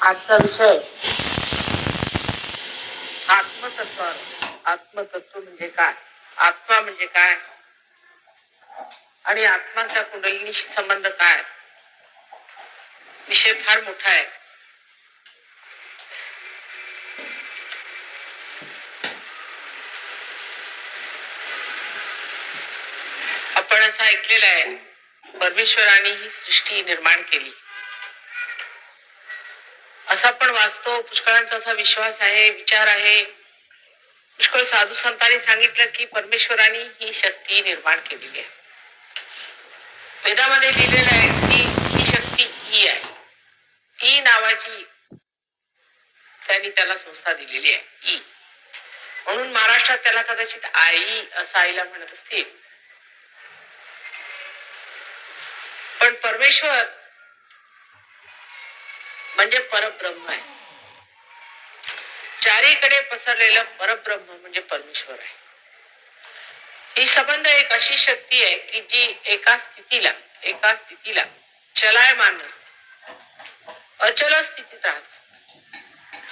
आजचा विषय आत्मतत्व. आत्मतत्व म्हणजे काय, आत्मा म्हणजे काय आणि आत्माचा कुंडलिनीशी संबंध काय. विषय फार मोठा आहे. आपण असं ऐकलेलं आहे, परमेश्वराने ही सृष्टी निर्माण केली असा पण वाचतो. पुष्कळांचा असा विश्वास आहे, विचार आहे. पुष्कळ साधू संतांनी सांगितलं की परमेश्वराने ही शक्ती निर्माण केलेली आहे. वेदामध्ये लिहिलेलं आहे की ही शक्ती ई आहे. ई नावाची त्यांनी त्याला संस्था दिलेली आहे, ई. म्हणून महाराष्ट्रात त्याला कदाचित आई असं आईला म्हणत असतील. पण परमेश्वर म्हणजे परब्रह्म आहे. चारीकडे पसरलेलं परब्रह्म म्हणजे परमेश्वर आहे. ही संबंध एक अशी शक्ती आहे की जी एका स्थितीला चलायमान नसते, अचल स्थितीत राहते,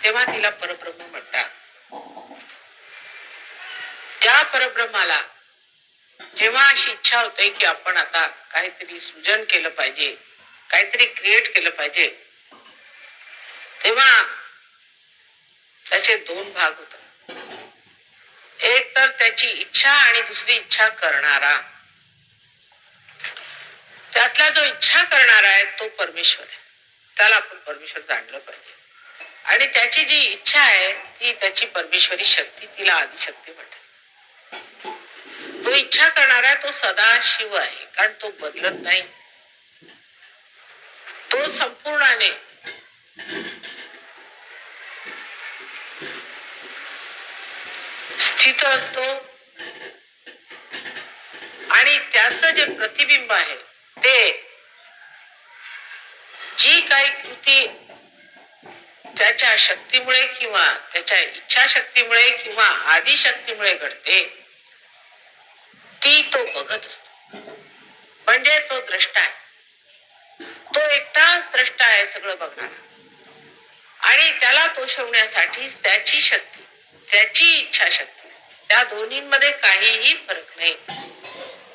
तेव्हा तिला परब्रह्म म्हणतात. त्या परब्रह्माला जेव्हा अशी इच्छा होते की आपण आता काहीतरी सृजन केलं पाहिजे, काहीतरी क्रिएट केलं पाहिजे, तेव्हा त्याचे दोन भाग होतात. एक तर त्याची इच्छा आणि दुसरी इच्छा करणारा. त्यातला जो इच्छा करणारा आहे तो परमेश्वर आहे. त्याला आपण परमेश्वर जाणलं पाहिजे. आणि त्याची जी इच्छा आहे ती त्याची परमेश्वरी शक्ती, तिला आदिशक्ती म्हणतात. जो इच्छा करणारा आहे तो सदा शिव आहे, कारण तो बदलत नाही. तो संपूर्णाने स्थित असतो आणि त्याचं जे प्रतिबिंब आहे ते जी काही कृती त्याच्या शक्तीमुळे किंवा त्याच्या इच्छाशक्तीमुळे किंवा आदिशक्तीमुळे घडते ती तो बघत असतो. म्हणजे तो द्रष्टा आहे. तो एकटाच द्रष्टा आहे, सगळं बघणार. आणि त्याला तोषवण्यासाठी त्याची शक्ती, त्याची इच्छाशक्ती, त्या दोन्हींमध्ये काहीही फरक नाही.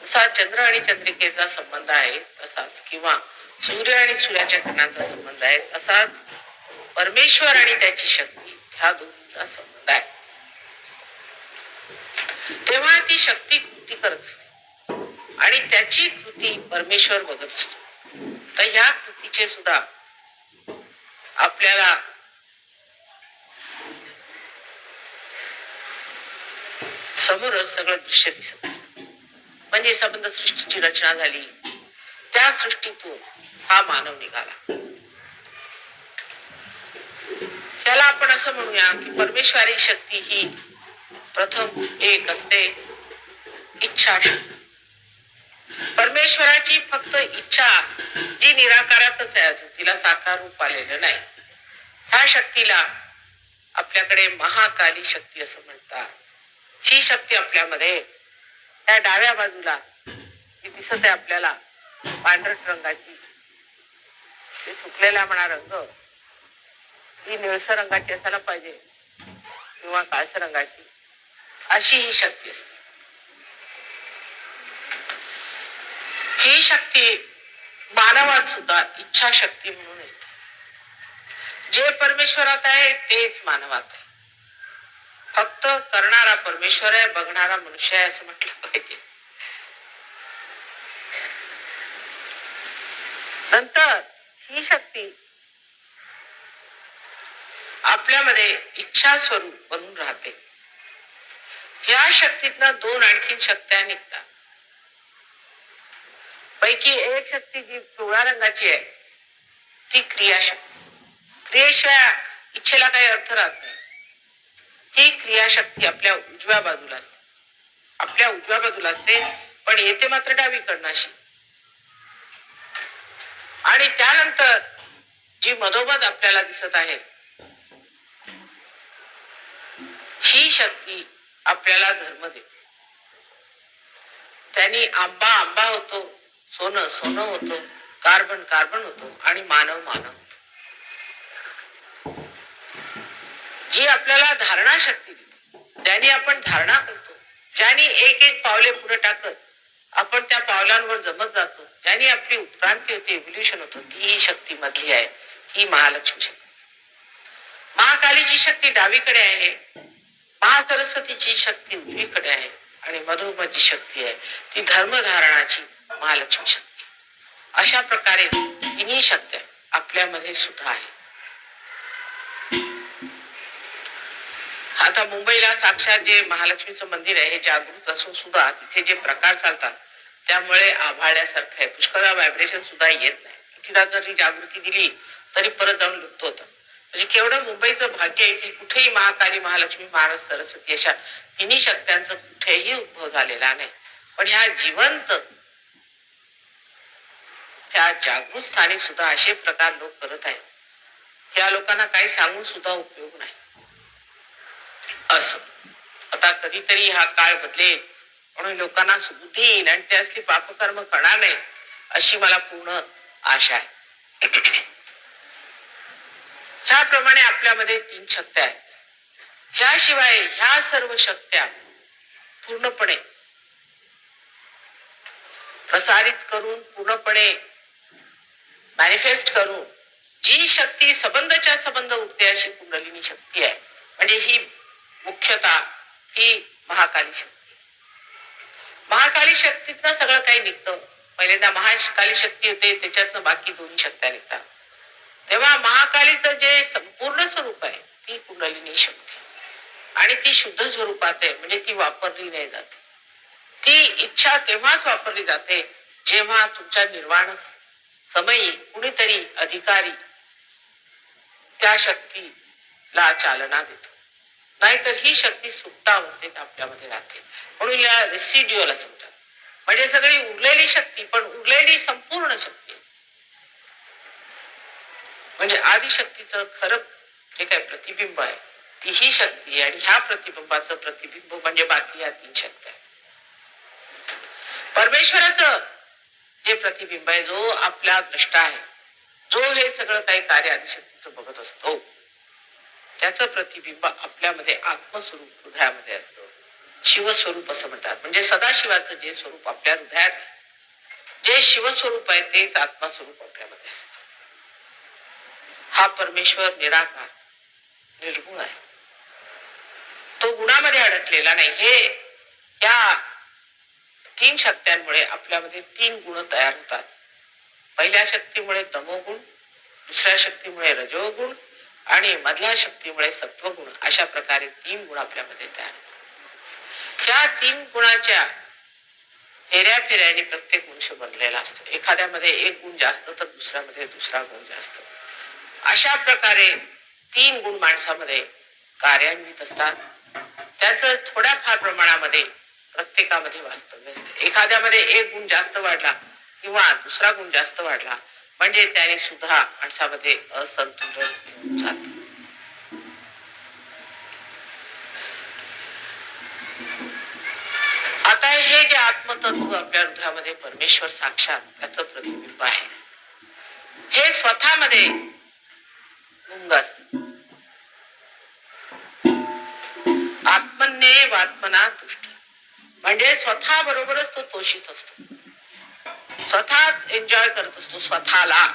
जसा चंद्र आणि चंद्रिकेचा संबंध आहे तसाच, किंवा सूर्य आणि सूर्याच्या किरणांचा संबंध आहे तसाच परमेश्वर आणि त्याची शक्ती ह्या दोन्हींचा संबंध आहे. तेव्हा ती शक्ती कृती करत असते आणि त्याची कृती परमेश्वर बघत असतो. तर ह्या कृतीचे सुद्धा आपल्याला समोरच सगळं दृश्य दिसत. म्हणजे संबंध सृष्टीची रचना झाली, त्या सृष्टीतून हा मानव निघाला. त्याला आपण असं म्हणूया की परमेश्वरी शक्ती ही प्रथम एक असते, इच्छा शक्ती. परमेश्वराची फक्त इच्छा जी निराकारातच आहे, तिला साकार रूप आलेलं नाही. ह्या शक्तीला आपल्याकडे महाकाली शक्ती असं म्हणतात. ही शक्ती आपल्यामध्ये त्या डाव्या बाजूला जी दिसत आहे आपल्याला पांढरट रंगाची, ते सुकलेला म्हणा रंग, ही निळसर रंगाची असायला पाहिजे किंवा काळसर रंगाची, अशी ही शक्ती असते. ही शक्ती मानवात सुद्धा इच्छा शक्ती म्हणून येते. जे परमेश्वरात आहे तेच मानवात आहे. फक्त करणारा परमेश्वर आहे, बघणारा मनुष्य आहे असं म्हटलं पाहिजे. नंतर ही शक्ती आपल्यामध्ये इच्छा स्वरूप बनून राहते. या शक्तीतनं दोन आणखीन शक्त्या निघतात. पैकी एक शक्ती जी पिवळ्या रंगाची आहे ती क्रियाशक्ती. क्रियेशिवाय इच्छेला काही अर्थ राहत नाही. ही क्रियाशक्ती आपल्या उजव्या बाजूला असते, पण येते मात्र डावीकडनं अशी. आणि त्यानंतर जी मधोमध आपल्याला दिसत आहे ही शक्ती आपल्याला धर्म देते. त्यांनी आंबा होतो, सोनं होतं, कार्बन होतो आणि मानव होतो. ही आपल्याला धारणा शक्ती देते, ज्याने आपण धारणा करतो, ज्याने एक एक पावले पुढे टाकत आपण त्या पावलांवर जमत जातो, ज्याने आपली उत्क्रांती होते, इव्होल्युशन होतं, ती ही शक्ती मधली आहे, ही महालक्ष्मी शक्ती. महाकालीची शक्ती डावीकडे आहे, महासरस्वतीची शक्ती उजवीकडे आहे आणि मधोमधची शक्ती आहे ती धर्मधारणाची महालक्ष्मी शक्ती. अशा प्रकारे तिन्ही शक्त्या आपल्यामध्ये सुद्धा आहे. आता मुंबईला साक्षात जे महालक्ष्मीचं मंदिर आहे हे जागृत असून सुद्धा तिथे जे प्रकार चालतात त्यामुळे आभाळल्यासारखं आहे. पुष्कळ व्हायब्रेशन सुद्धा येत नाही. तिला जरी जागृती दिली तरी परत जाऊन लुप्त होतं. म्हणजे केवढं मुंबईचं भाग्य आहे की कुठेही महाकाली, महालक्ष्मी, महाराज, सरस्वती अशा तिन्ही शक्त्यांचा कुठेही उद्भव झालेला नाही. पण ह्या जिवंत त्या जागृत स्थानी सुद्धा असे प्रकार लोक करत आहेत. त्या लोकांना काही सांगून सुद्धा उपयोग नाही. असं आता कधीतरी हा काळ बदलेल म्हणून लोकांना सुबुद्धी येईल आणि ते असली पापकर्म करणार नाही अशी मला पूर्ण आशा आहे. ह्याप्रमाणे आपल्यामध्ये तीन शक्त्या आहेत. ह्याशिवाय ह्या सर्व शक्त्या पूर्णपणे प्रसारित करून, पूर्णपणे मॅनिफेस्ट करून जी शक्ती संबंधच्या संबंध उठते अशी कुंडलिनी शक्ती आहे. म्हणजे ही मुख्यतः ही महाकाली शक्ती. महाकाली शक्तीतनं सगळं काही निघतं. पहिल्यांदा महाकाली शक्ती होते, त्याच्यातनं बाकी दोन्ही शक्त्या निघतात. तेव्हा महाकालीचं जे संपूर्ण स्वरूप आहे ती कुंडलिनी शक्ती आणि ती शुद्ध स्वरूपात आहे. म्हणजे ती वापरली नाही जाते. ती इच्छा तेव्हाच वापरली जाते जेव्हा तुमच्या निर्वाण समयी कुणीतरी अधिकारी त्या शक्तीला चालना देतो. नाहीतर ही शक्ती सुप्तावस्थेत आपल्यामध्ये राहते. म्हणून या रेसिड्युअल असं म्हणतात. म्हणजे सगळी उरलेली शक्ती, पण उरलेली संपूर्ण शक्ती म्हणजे आदिशक्तीचं खरं जे काही प्रतिबिंब आहे ती ही शक्ती आहे. आणि ह्या प्रतिबिंबाचं प्रतिबिंब म्हणजे बाकी या तीन शक्त्या. परमेश्वराचं जे प्रतिबिंब आहे, जो आपला द्रष्टा आहे, जो हे सगळं काही कार्य आदिशक्तीचं बघत असतो, त्याचं प्रतिबिंब आपल्यामध्ये आत्मस्वरूप हृदयामध्ये असतं. शिवस्वरूप असं म्हणतात. म्हणजे सदाशिवाचं जे स्वरूप आपल्या हृदयात आहे, जे शिवस्वरूप आहे तेच आत्मास्वरूप आपल्यामध्ये असतं. हा परमेश्वर निराकार निर्गुण आहे. तो गुणामध्ये अडकलेला नाही. हे या तीन शक्त्यांमुळे आपल्यामध्ये तीन गुण तयार होतात. पहिल्या शक्तीमुळे तमोगुण, दुसऱ्या शक्तीमुळे रजोगुण आणि मधल्या शक्तीमुळे सत्वगुण. अशा प्रकारे तीन गुण आपल्यामध्ये तयार होतात. त्या तीन गुणाच्या फेऱ्या फेऱ्याने प्रत्येक मनुष्य बनलेला असतो. एखाद्यामध्ये एक गुण जास्त तर दुसऱ्यामध्ये दुसरा गुण जास्त. अशा प्रकारे तीन गुण माणसामध्ये कार्यान्वित असतात. त्याचं थोड्याफार प्रमाणामध्ये प्रत्येकामध्ये वास्तव्य असते. एखाद्यामध्ये एक गुण जास्त वाढला किंवा दुसरा गुण जास्त वाढला म्हणजे त्याने सुद्धा माणसामध्ये असंतुलन जात. आता हे जे आत्मतत्व आपल्या हृदयामध्ये परमेश्वर साक्षात त्याचं प्रतिबिंब आहे, हे स्वतःमध्ये गुंग असत. आत्मने वात्मना तुष्ट म्हणजे स्वतः बरोबरच तो तोषित असतो. स्वतःच एन्जॉय करत असतो स्वतःला.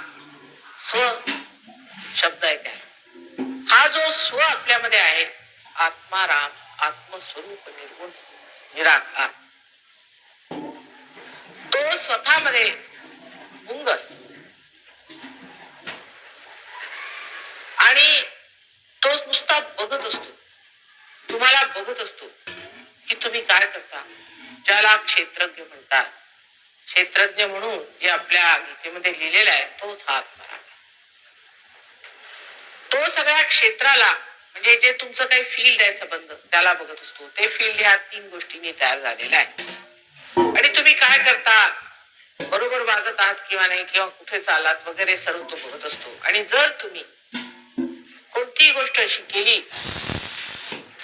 स्व शब्द आहे त्या. हा जो स्व आपल्यामध्ये आहे, आत्माराम, आत्मस्वरूप निर्गुण निराकार, तो स्वतःमध्ये गुंग असतो. आणि तो नुसता बघत असतो, तुम्हाला बघत असतो की तुम्ही काय करता. ज्याला क्षेत्रज्ञ म्हणतात. क्षेत्रज्ञ म्हणून जे आपल्या गीतेमध्ये लिहिलेलं आहे तोच हा आत्मा. तो सगळ्या क्षेत्राला म्हणजे जे तुमचं काही फील्ड आहे संबंध त्याला बघत असतो. ते फील्ड ह्या तीन गोष्टींनी तयार झालेलं आहे. आणि तुम्ही काय करता, बरोबर वागत आहात किंवा नाही, किंवा कुठे चालात वगैरे सर्व तो बघत असतो. आणि जर तुम्ही कोणतीही गोष्ट अशी केली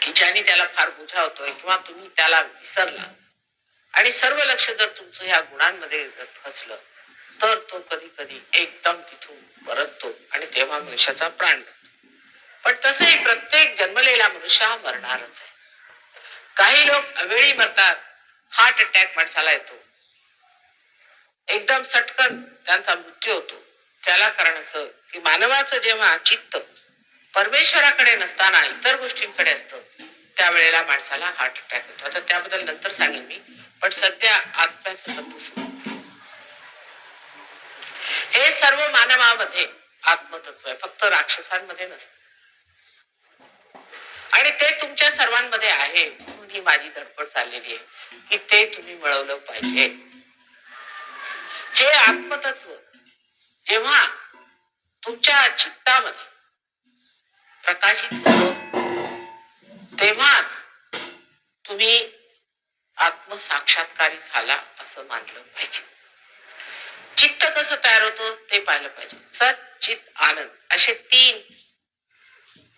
की ज्याने त्याला फार बोधा होतोय किंवा तुम्ही त्याला विसरला आणि सर्व लक्ष जर तुमचं ह्या गुणांमध्ये जर फसलं तर तो कधी कधी एकदम तिथून परततो आणि तेव्हा मनुष्याचा प्राण जातो. पण तसंही प्रत्येक जन्मलेला मनुष्य हा मरणारच आहे. काही लोक अवेळी मरतात, हार्ट अटॅक माणसाला येतो, एकदम सटकन त्यांचा मृत्यू होतो. त्याला कारण असं की मानवाचं जेव्हा चित्त परमेश्वराकडे नसताना इतर गोष्टींकडे असतं, त्यावेळेला माणसाला हार्ट अटॅक होतो. आता त्याबद्दल नंतर सांगेन मी, पण सध्या आत्म्याचं तत्व हे सर्व मानवामध्ये आत्मतत्व आहे, फक्त राक्षसांमध्ये नसतं. आणि ते तुमच्या सर्वांमध्ये आहे, म्हणून ही माझी धडपड चाललेली आहे की ते तुम्ही मिळवलं पाहिजे. हे आत्मतत्व जेव्हा तुमच्या चित्तामध्ये प्रकाशित होतं, तेव्हाच तुम्ही आत्मसाक्षात्कारी झाला असं मानलं पाहिजे. चित्त कसं तयार होतं ते पाहिलं पाहिजे. सत, चित, आनंद असे 3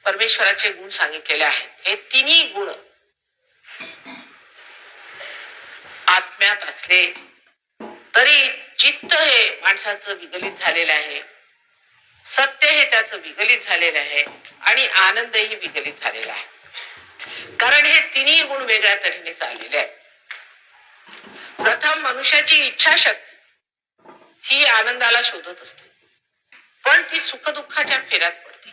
परमेश्वराचे गुण सांगितलेले आहेत. हे तिन्ही गुण आत्म्यात असले तरी चित्त हे माणसाचं विगलित झालेलं आहे, सत्य हे त्याचं विगलित झालेलं आहे आणि आनंदही विगलित झालेला आहे. कारण हे तिन्ही गुण वेगळ्या तऱ्हेने चाललेले आहेत. प्रथम मनुष्याची इच्छाशक्ती ही आनंदाला शोधत असते, पण ती सुखदुःखाच्या फेऱ्यात पडते.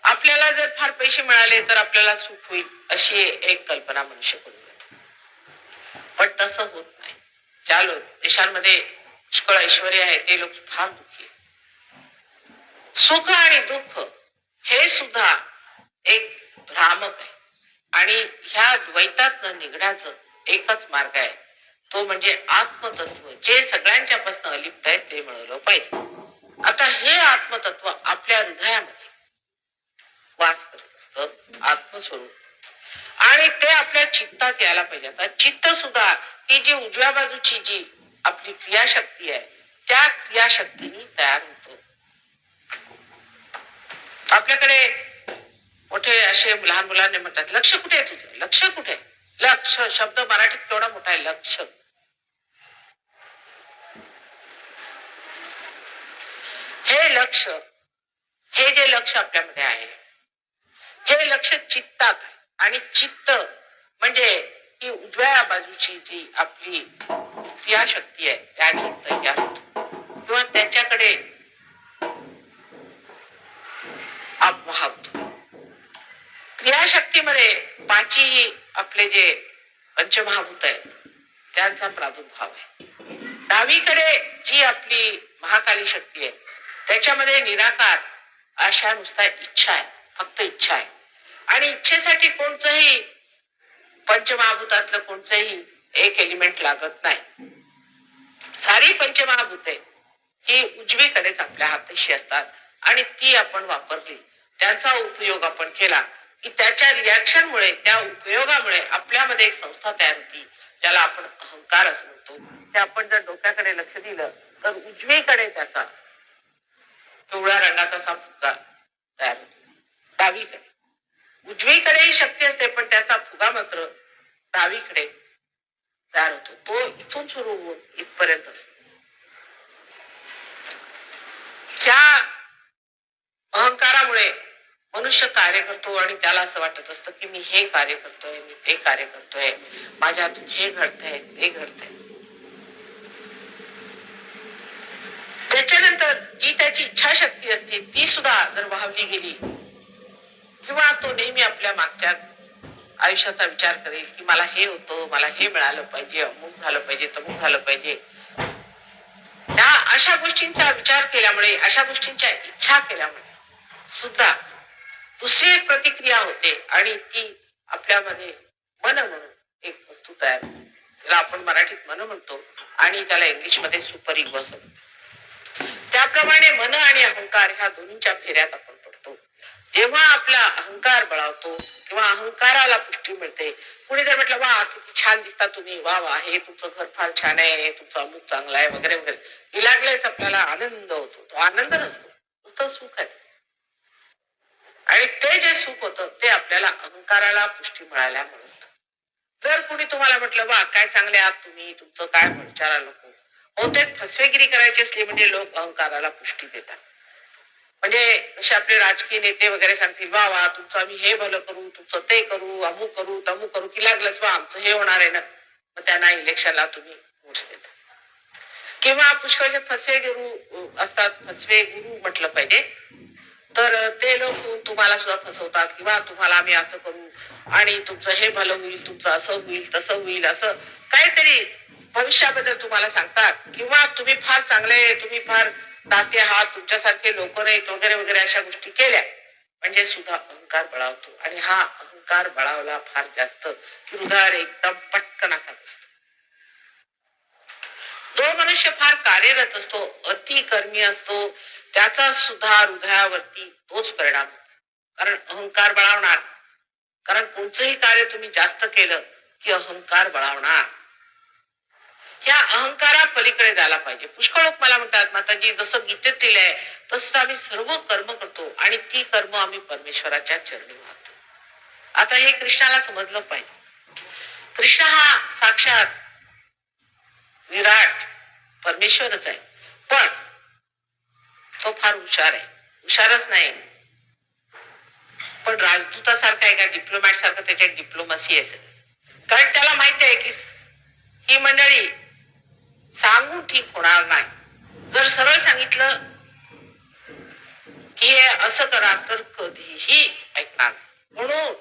आपल्याला जर फार पैसे मिळाले तर आपल्याला सुख होईल अशी एक कल्पना मनुष्य करून घेतो, पण तसं होत नाही. ज्या देशांमध्ये पुष्कळ ऐश्वर आहे ते लोक फार दुःखी आहेत. सुख आणि दुःख हे सुद्धा एक भ्रामक आहे आणि ह्या द्वैतात निघण्याचं एकच मार्ग आहे, तो म्हणजे आत्मतत्व जे सगळ्यांच्यापासून अलिप्त आहे ते मिळवलं पाहिजे. आता हे आत्मतत्व आपल्या हृदयामध्ये वास करत असतं, आत्मस्वरूप, आणि ते आपल्या चित्तात यायला पाहिजे. आता चित्त सुद्धा ही जी उजव्या बाजूची जी आपली क्रियाशक्ती आहे त्या क्रियाशक्तीने तयार होतो. आपल्याकडे मोठे असे लहान मुलांना म्हणतात, लक्ष कुठे आहे तुझं, लक्ष कुठे आहे. लक्ष शब्द मराठीत केवढा मोठा आहे, लक्ष. हे लक्ष, हे जे लक्ष आपल्यामध्ये आहे हे लक्ष चित्तात आहे आणि चित्त म्हणजे ही उजव्या बाजूची जी आपली क्रियाशक्ती आहे त्याने तयार होतो किंवा त्याच्याकडे वाहतो. क्रियाशक्तीमध्ये 5 आपले जे पंचमहाभूत आहेत त्यांचा प्रादुर्भाव आहे. डावीकडे जी आपली महाकाली शक्ती आहे त्याच्यामध्ये निराकार अशा नुसता इच्छा आहे, फक्त इच्छा आहे. आणि इच्छेसाठी कोणतंही पंचमहाभूतातलं कोणतंही एक एलिमेंट लागत नाही. सारी पंचमहाभूते ही उजवीकडेच आपल्या हाताशी असतात आणि ती आपण वापरली, त्यांचा उपयोग आपण केला की त्याच्या रिॲक्शनमुळे, त्या उपयोगामुळे आपल्यामध्ये एक संस्था तयार होती ज्याला आपण अहंकार असं म्हणतो. ते आपण जर डोक्याकडे लक्ष दिलं तर उजवीकडे त्याचा पिवळ्या रंगाचा असा फुगा तयार होतो. डावीकडे, उजवीकडेही शक्ती असते पण त्याचा फुगा मात्र डावीकडे तयार होतो. तो इथून सुरू होऊन इथपर्यंत असतो. त्या अहंकारामुळे मनुष्य कार्य करतो आणि त्याला असं वाटत असतं की मी हे कार्य करतोय, मी ते कार्य करतोय, माझ्या हातून हे घडतंय, ते घडतंय. त्याच्यानंतर जी त्याची इच्छाशक्ती असते ती सुद्धा जर वाहवली गेली किंवा तो नेहमी आपल्या मागच्या आयुष्याचा विचार करेल की मला हे होतं, मला हे मिळालं पाहिजे, अमुक झालं पाहिजे, तमुक झालं पाहिजे, त्या अशा गोष्टींचा विचार केल्यामुळे, अशा गोष्टींच्या इच्छा केल्यामुळे सुद्धा दुसरी एक प्रतिक्रिया होते आणि ती आपल्यामध्ये मन म्हणून एक वस्तू तयार होते. त्याला आपण मराठीत मन म्हणतो आणि त्याला इंग्लिशमध्ये सुपर इगो असं म्हणतो. त्याप्रमाणे मन आणि अहंकार ह्या दोन्हीच्या फेऱ्यात आपण पडतो. जेव्हा आपला अहंकार बळावतो किंवा अहंकाराला पुष्टी मिळते, कुणी जर म्हटलं वा किती छान दिसता तुम्ही, वा वा हे तुमचं घर फार छान आहे, तुमचं अमुक चांगला आहे वगैरे वगैरे, इलागलेच आपल्याला आनंद होतो. तो आनंद नसतो, नुसतं सुख आहे. आणि ते जे सुख होतं ते आपल्याला अहंकाराला पुष्टी मिळाल्यामुळे. जर कुणी तुम्हाला म्हटलं वा काय चांगले आहात तुम्ही, तुमचं काय विचारा नको, बहुतेक फसवेगिरी करायची असली म्हणजे लोक अहंकाराला पुष्टी देतात. म्हणजे जसे आपले राजकीय नेते वगैरे सांगतील वा वा तुमचं आम्ही हे भलं करू, तुमचं ते करू, अमुक करू तमुक करू, की लागलंच वा आमचं हे होणार आहे ना, मग त्यांना इलेक्शनला तुम्ही वोट्स देता. किंवा पुष्कळचे फसवे गुरु असतात, फसवे गुरु म्हटलं पाहिजे, तर ते लोक तुम्हाला सुद्धा फसवतात किंवा तुम्हाला आम्ही असं करू आणि तुमचं हे भलं होईल, तुमचं असं होईल तसं होईल, असं काहीतरी भविष्याबद्दल तुम्हाला सांगतात. किंवा तुम्ही फार चांगले, तुम्ही फार दाते आहात, तुमच्यासारखे लोक नाहीत वगैरे वगैरे अशा गोष्टी केल्या म्हणजे सुद्धा अहंकार बळावतो. आणि हा अहंकार बळावला फार जास्त की हृदयावर एकदम पटकन असा बसतो. जो मनुष्य फार कार्यरत असतो, अति कर्मी असतो, त्याचा सुद्धा हृदयावरती तोच परिणाम होतो. कारण अहंकार बळावणार. कारण कोणतंही कार्य तुम्ही जास्त केलं की अहंकार बळावणार. या अहंकारा पलीकडे जायला पाहिजे. पुष्कळ लोक मला म्हणतात माताजी जसं गीतेत दिलंय तसं आम्ही सर्व कर्म करतो आणि ती कर्म आम्ही परमेश्वराच्या चरणी वाहतो. आता हे कृष्णाला समजलं पाहिजे. कृष्ण हा साक्षात विराट परमेश्वरच आहे, पण तो फार हुशार आहे. हुशारच नाही पण राजदूतासारखा आहे का, डिप्लोमॅट सारखं त्याच्यात डिप्लोमसी आहे. कारण त्याला माहिती आहे की ही मंडळी सांगून ठीक होणार नाही. जर सरळ सांगितलं की हे असं करा तर कधीही ऐकणार. म्हणून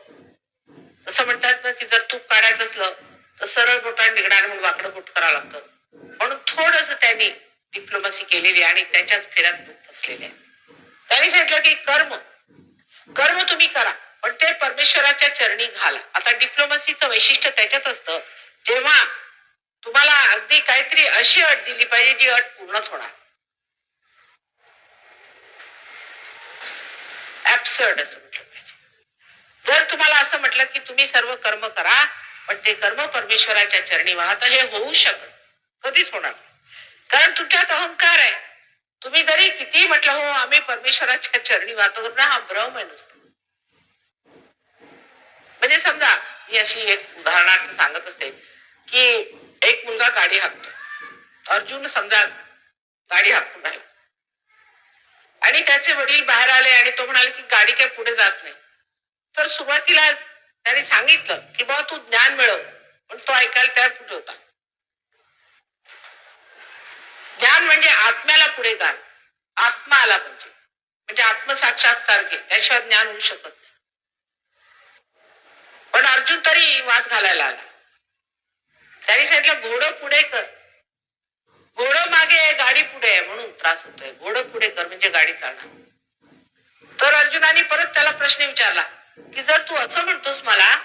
असं म्हणतात ना की जर तूप काढायचं असलं तर सरळ बोटाने निघणार म्हणून वाकडं बोट करावं लागतं. म्हणून थोडस त्यांनी डिप्लोमसी केलेली आणि त्याच्याच फेऱ्यात तूप फसलेले आहे. त्यांनी सांगितलं की कर्म कर्म तुम्ही करा पण ते परमेश्वराच्या चरणी घाला. आता डिप्लोमसीचं वैशिष्ट्य त्याच्यात असतं जेव्हा तुम्हाला अगदी काहीतरी अशी अट दिली पाहिजे जी अट पूर्णच होणार. ऍब्सर्ड असं म्हटलं पाहिजे. जर तुम्हाला असं म्हटलं की तुम्ही सर्व कर्म करा पण ते कर्म परमेश्वराच्या चरणी व्हा, तर हे होऊ शकत कधीच होणार. कारण तुमच्यात अहंकार आहे. तुम्ही जरी किती म्हटलं हो आम्ही परमेश्वराच्या चरणी वाहतो, हा भ्रम आहे नुसतं. म्हणजे समजा मी अशी एक उदाहरणार्थ सांगत असते की एक मुलगा गाडी हाकतो. अर्जुन समजा गाडी हाकून राहिला आणि त्याचे वडील बाहेर आले आणि तो म्हणाले की गाडी काही पुढे जात नाही. तर सुरुवातीला त्याने सांगितलं की बाबा तू ज्ञान मिळव, पण तो ऐकायला तयार कुठे होता. ज्ञान म्हणजे आत्म्याला पुढे घाल, आत्मा आला पाहिजे, म्हणजे आत्मसाक्षात्कार घे, त्याशिवाय ज्ञान होऊ शकत नाही. पण अर्जुन तरी वाद घालायला आला. त्यांनी सांगितलं घोडं पुढे कर. घोडं मागे गाडी पुढे आहे म्हणून त्रास होतोय, घोडं पुढे कर म्हणजे गाडी चालणार. तर अर्जुनाने परत त्याला प्रश्न विचारला की जर तू असं म्हणतोस मला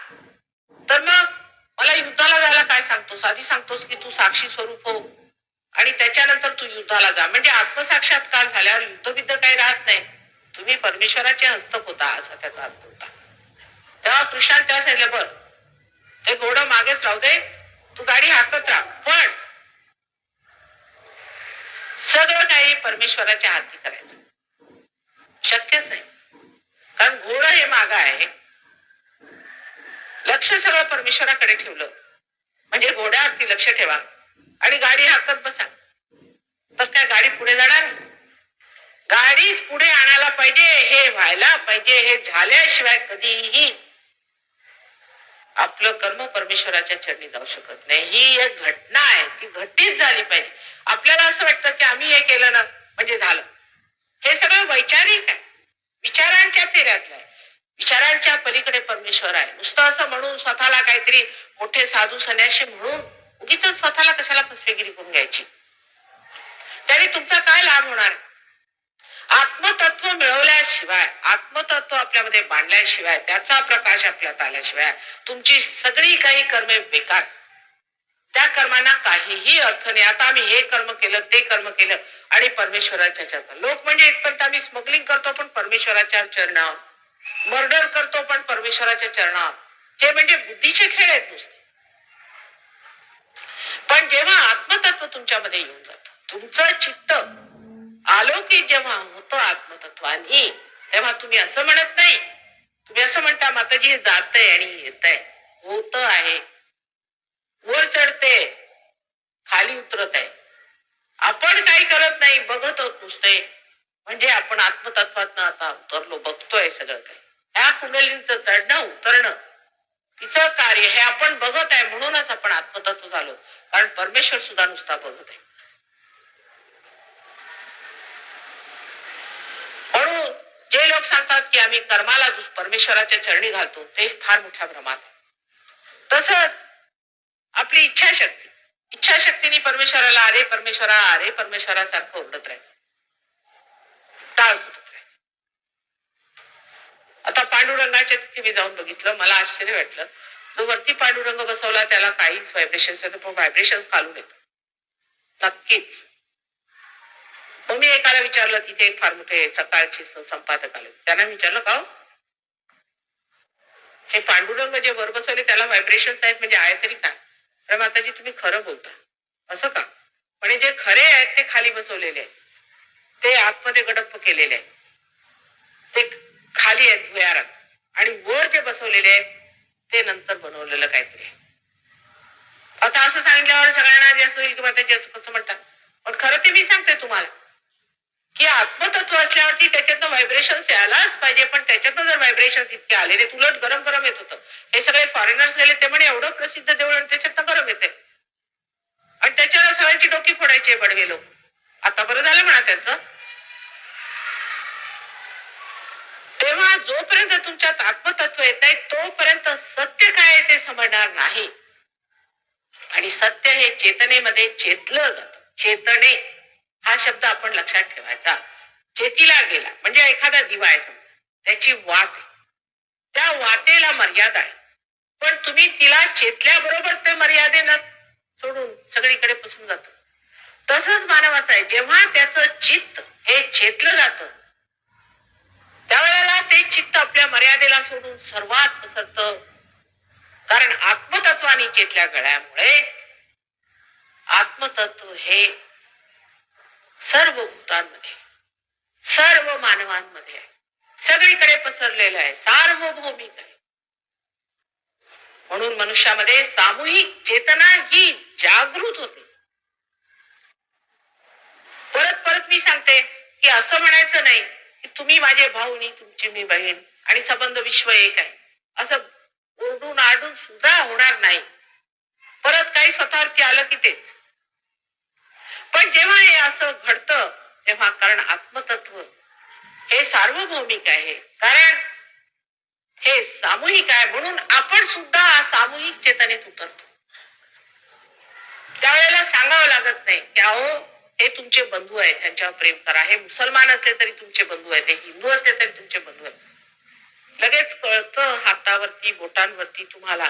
तर मग मला युद्धाला जायला काय सांगतोस. आधी सांगतोस की तू साक्षी स्वरूप हो आणि त्याच्यानंतर तू युद्धाला जा. म्हणजे आत्मसाक्षात्कार झाल्यावर युद्धबिद्ध काही राहत नाही, तुम्ही परमेश्वराचे हस्तक होता असा त्याचा अर्थ होता. तेव्हा कृष्णाने त्या सांगितलं बर ते घोडं मागेच राहू दे, तू गाडी हाकत राहा, पण सगळं काही परमेश्वराच्या हाती करायचं शक्यच नाही. कारण घोडं हे माग आहे, लक्ष सगळं परमेश्वराकडे ठेवलं म्हणजे घोड्यावरती लक्ष ठेवा आणि गाडी हाकत बसा, तर काय गाडी पुढे जाणार. गाडीच पुढे आणायला पाहिजे, हे व्हायला पाहिजे. हे झाल्याशिवाय कधीही आपलं कर्म परमेश्वराच्या चरणी जाऊ शकत नाही. ही एक घटना आहे, ती घटित झाली पाहिजे. आपल्याला असं वाटतं की आम्ही हे केलं ना म्हणजे झालं. हे सगळं वैचारिक आहे, विचारांच्या फेऱ्यातलं आहे. विचारांच्या पलीकडे परमेश्वर आहे. नुसतं असं म्हणून स्वतःला काहीतरी मोठे साधू संन्यासी म्हणून उगीच स्वतःला कशाला फसवेगिरी करून घ्यायची. त्याने तुमचा काय लाभ होणार. आत्मतत्व मिळवल्याशिवाय, आत्मतत्व आपल्यामध्ये बांधल्याशिवाय, त्याचा प्रकाश आपल्यात आल्याशिवाय तुमची सगळी काही कर्मे बेकार. त्या कर्मांना काहीही अर्थ नाही. आता आम्ही हे कर्म केलं, ते कर्म केलं आणि परमेश्वराच्या चरणावर. लोक म्हणजे इथपर्यंत आम्ही स्मगलिंग करतो पण परमेश्वराच्या चरणावर, मर्डर करतो पण परमेश्वराच्या चरणावर. हे म्हणजे बुद्धीचे खेळ आहेत नुसते. पण जेव्हा आत्मतत्व तुमच्यामध्ये येऊन जात, तुमचं चित्त आलोकित जेव्हा होतं आत्मतत्वानी, तेव्हा तुम्ही असं म्हणत नाही, तुम्ही असं म्हणता माताजी हे जातंय आणि येत आहे, होत आहे, वर चढते खाली उतरत आहे, आपण काही करत नाही, बघत होत नुसते. म्हणजे आपण आत्मतत्वातनं आता उतरलो, बघतोय सगळं काही. ह्या कुंडलींचं चढणं उतरणं तिचं कार्य हे आपण बघत आहे, म्हणूनच आपण आत्मतत्व झालो. कारण परमेश्वर सुद्धा नुसता बघत आहे. म्हणून जे लोक सांगतात की आम्ही कर्माला परमेश्वराच्या चरणी घालतो, ते फार मोठ्या भ्रमात. तसंच आपली इच्छाशक्ती, इच्छाशक्तीने परमेश्वराला अरे परमेश्वरा सारखं ओरडत राहायचं, टाळ फुटत राहायचं. आता पांडुरंगाच्या तिथे मी जाऊन बघितलं, मला आश्चर्य वाटलं. जो वरती पांडुरंग बसवला त्याला काहीच व्हायब्रेशन येतं, पण व्हायब्रेशन खालून येत नक्कीच. मग मी एकाला विचारलं, तिथे एक फार मोठे सकाळचे संपादक आले, त्यांना विचारलं का हो, हे पांडुरंग जे वर बसवले त्याला व्हायब्रेशन आहेत म्हणजे आहे तरी काय? तर माताजी तुम्ही खरं बोलता. असं का? म्हणजे जे खरे आहेत ते खाली बसवलेले आहेत, ते आतमध्ये गडप्प केलेले आहेत, ते खाली आहेत भुयारात. आणि वर जे बसवलेले आहेत ते नंतर बनवलेलं काहीतरी. आता असं सांगितल्यावर सगळ्यांना आधी असं होईल की माताजी असं कसं म्हणतात, पण खरं ते मी सांगते तुम्हाला की आत्मतत्व असल्यावरती त्याच्यातनं व्हायब्रेशन्स यायलाच पाहिजे. पण त्याच्यातनं जर व्हायब्रेशन्स इतके आले, ते उलट गरम गरम येत होतं. हे सगळे फॉरेनर्स गेले, ते म्हणे एवढं प्रसिद्ध देऊळ आणि त्याच्यातनं गरम येते, आणि त्याच्यावर सगळ्यांची डोकी फोडायची बडवे लोक. आता बरं झालं म्हणा त्यांचं. तेव्हा जोपर्यंत तुमच्यात आत्मतत्व येत आहे तोपर्यंत सत्य काय आहे ते समजणार नाही. आणि सत्य हे चेतनेमध्ये चेतलं जातं. चेतने हा शब्द आपण लक्षात ठेवायचा. चेतीला गेला म्हणजे एखादा दिवा आहे समजा, त्याची वात आहे, त्या वातेला मर्यादा आहे, पण तुम्ही तिला चेतल्याबरोबर ते मर्यादेनं सोडून सगळीकडे पसरून जात. तसंच मानवाचं आहे, जेव्हा त्याचं चित्त हे चेतलं जातं त्यावेळेला ते चित्त आपल्या मर्यादेला सोडून सर्वात पसरत. कारण आत्मतत्वानी चेतल्या गळ्यामुळे आत्मतत्व हे सर्व भूतांमध्ये, सर्व मानवांमध्ये आहे, सगळीकडे पसरलेलं आहे, सार्वभौमिक आहे. म्हणून मनुष्यामध्ये सामूहिक चेतना ही जागृत होते. परत परत मी सांगते की असं म्हणायचं नाही की तुम्ही माझे भाऊ आणि तुमची मी बहीण आणि संबंध विश्व एक आहे, असं ओरडून आडून सुद्धा होणार नाही. परत काही स्वतःवरती आलं की तेच. पण जेव्हा हे असं घडतं तेव्हा, कारण आत्मतत्व हे सार्वभौमिक आहे, कारण हे सामूहिक आहे, म्हणून आपण सुद्धा सामूहिक चेतनेत उतरतो. त्यावेळेला सांगावं लागत नाही की अहो हे तुमचे बंधू आहेत, त्यांच्यावर प्रेम करा. हे मुसलमान असले तरी तुमचे बंधू आहेत, हे हिंदू असले तरी तुमचे बंधू आहेत. लगेच कळतं हातावरती बोटांवरती तुम्हाला.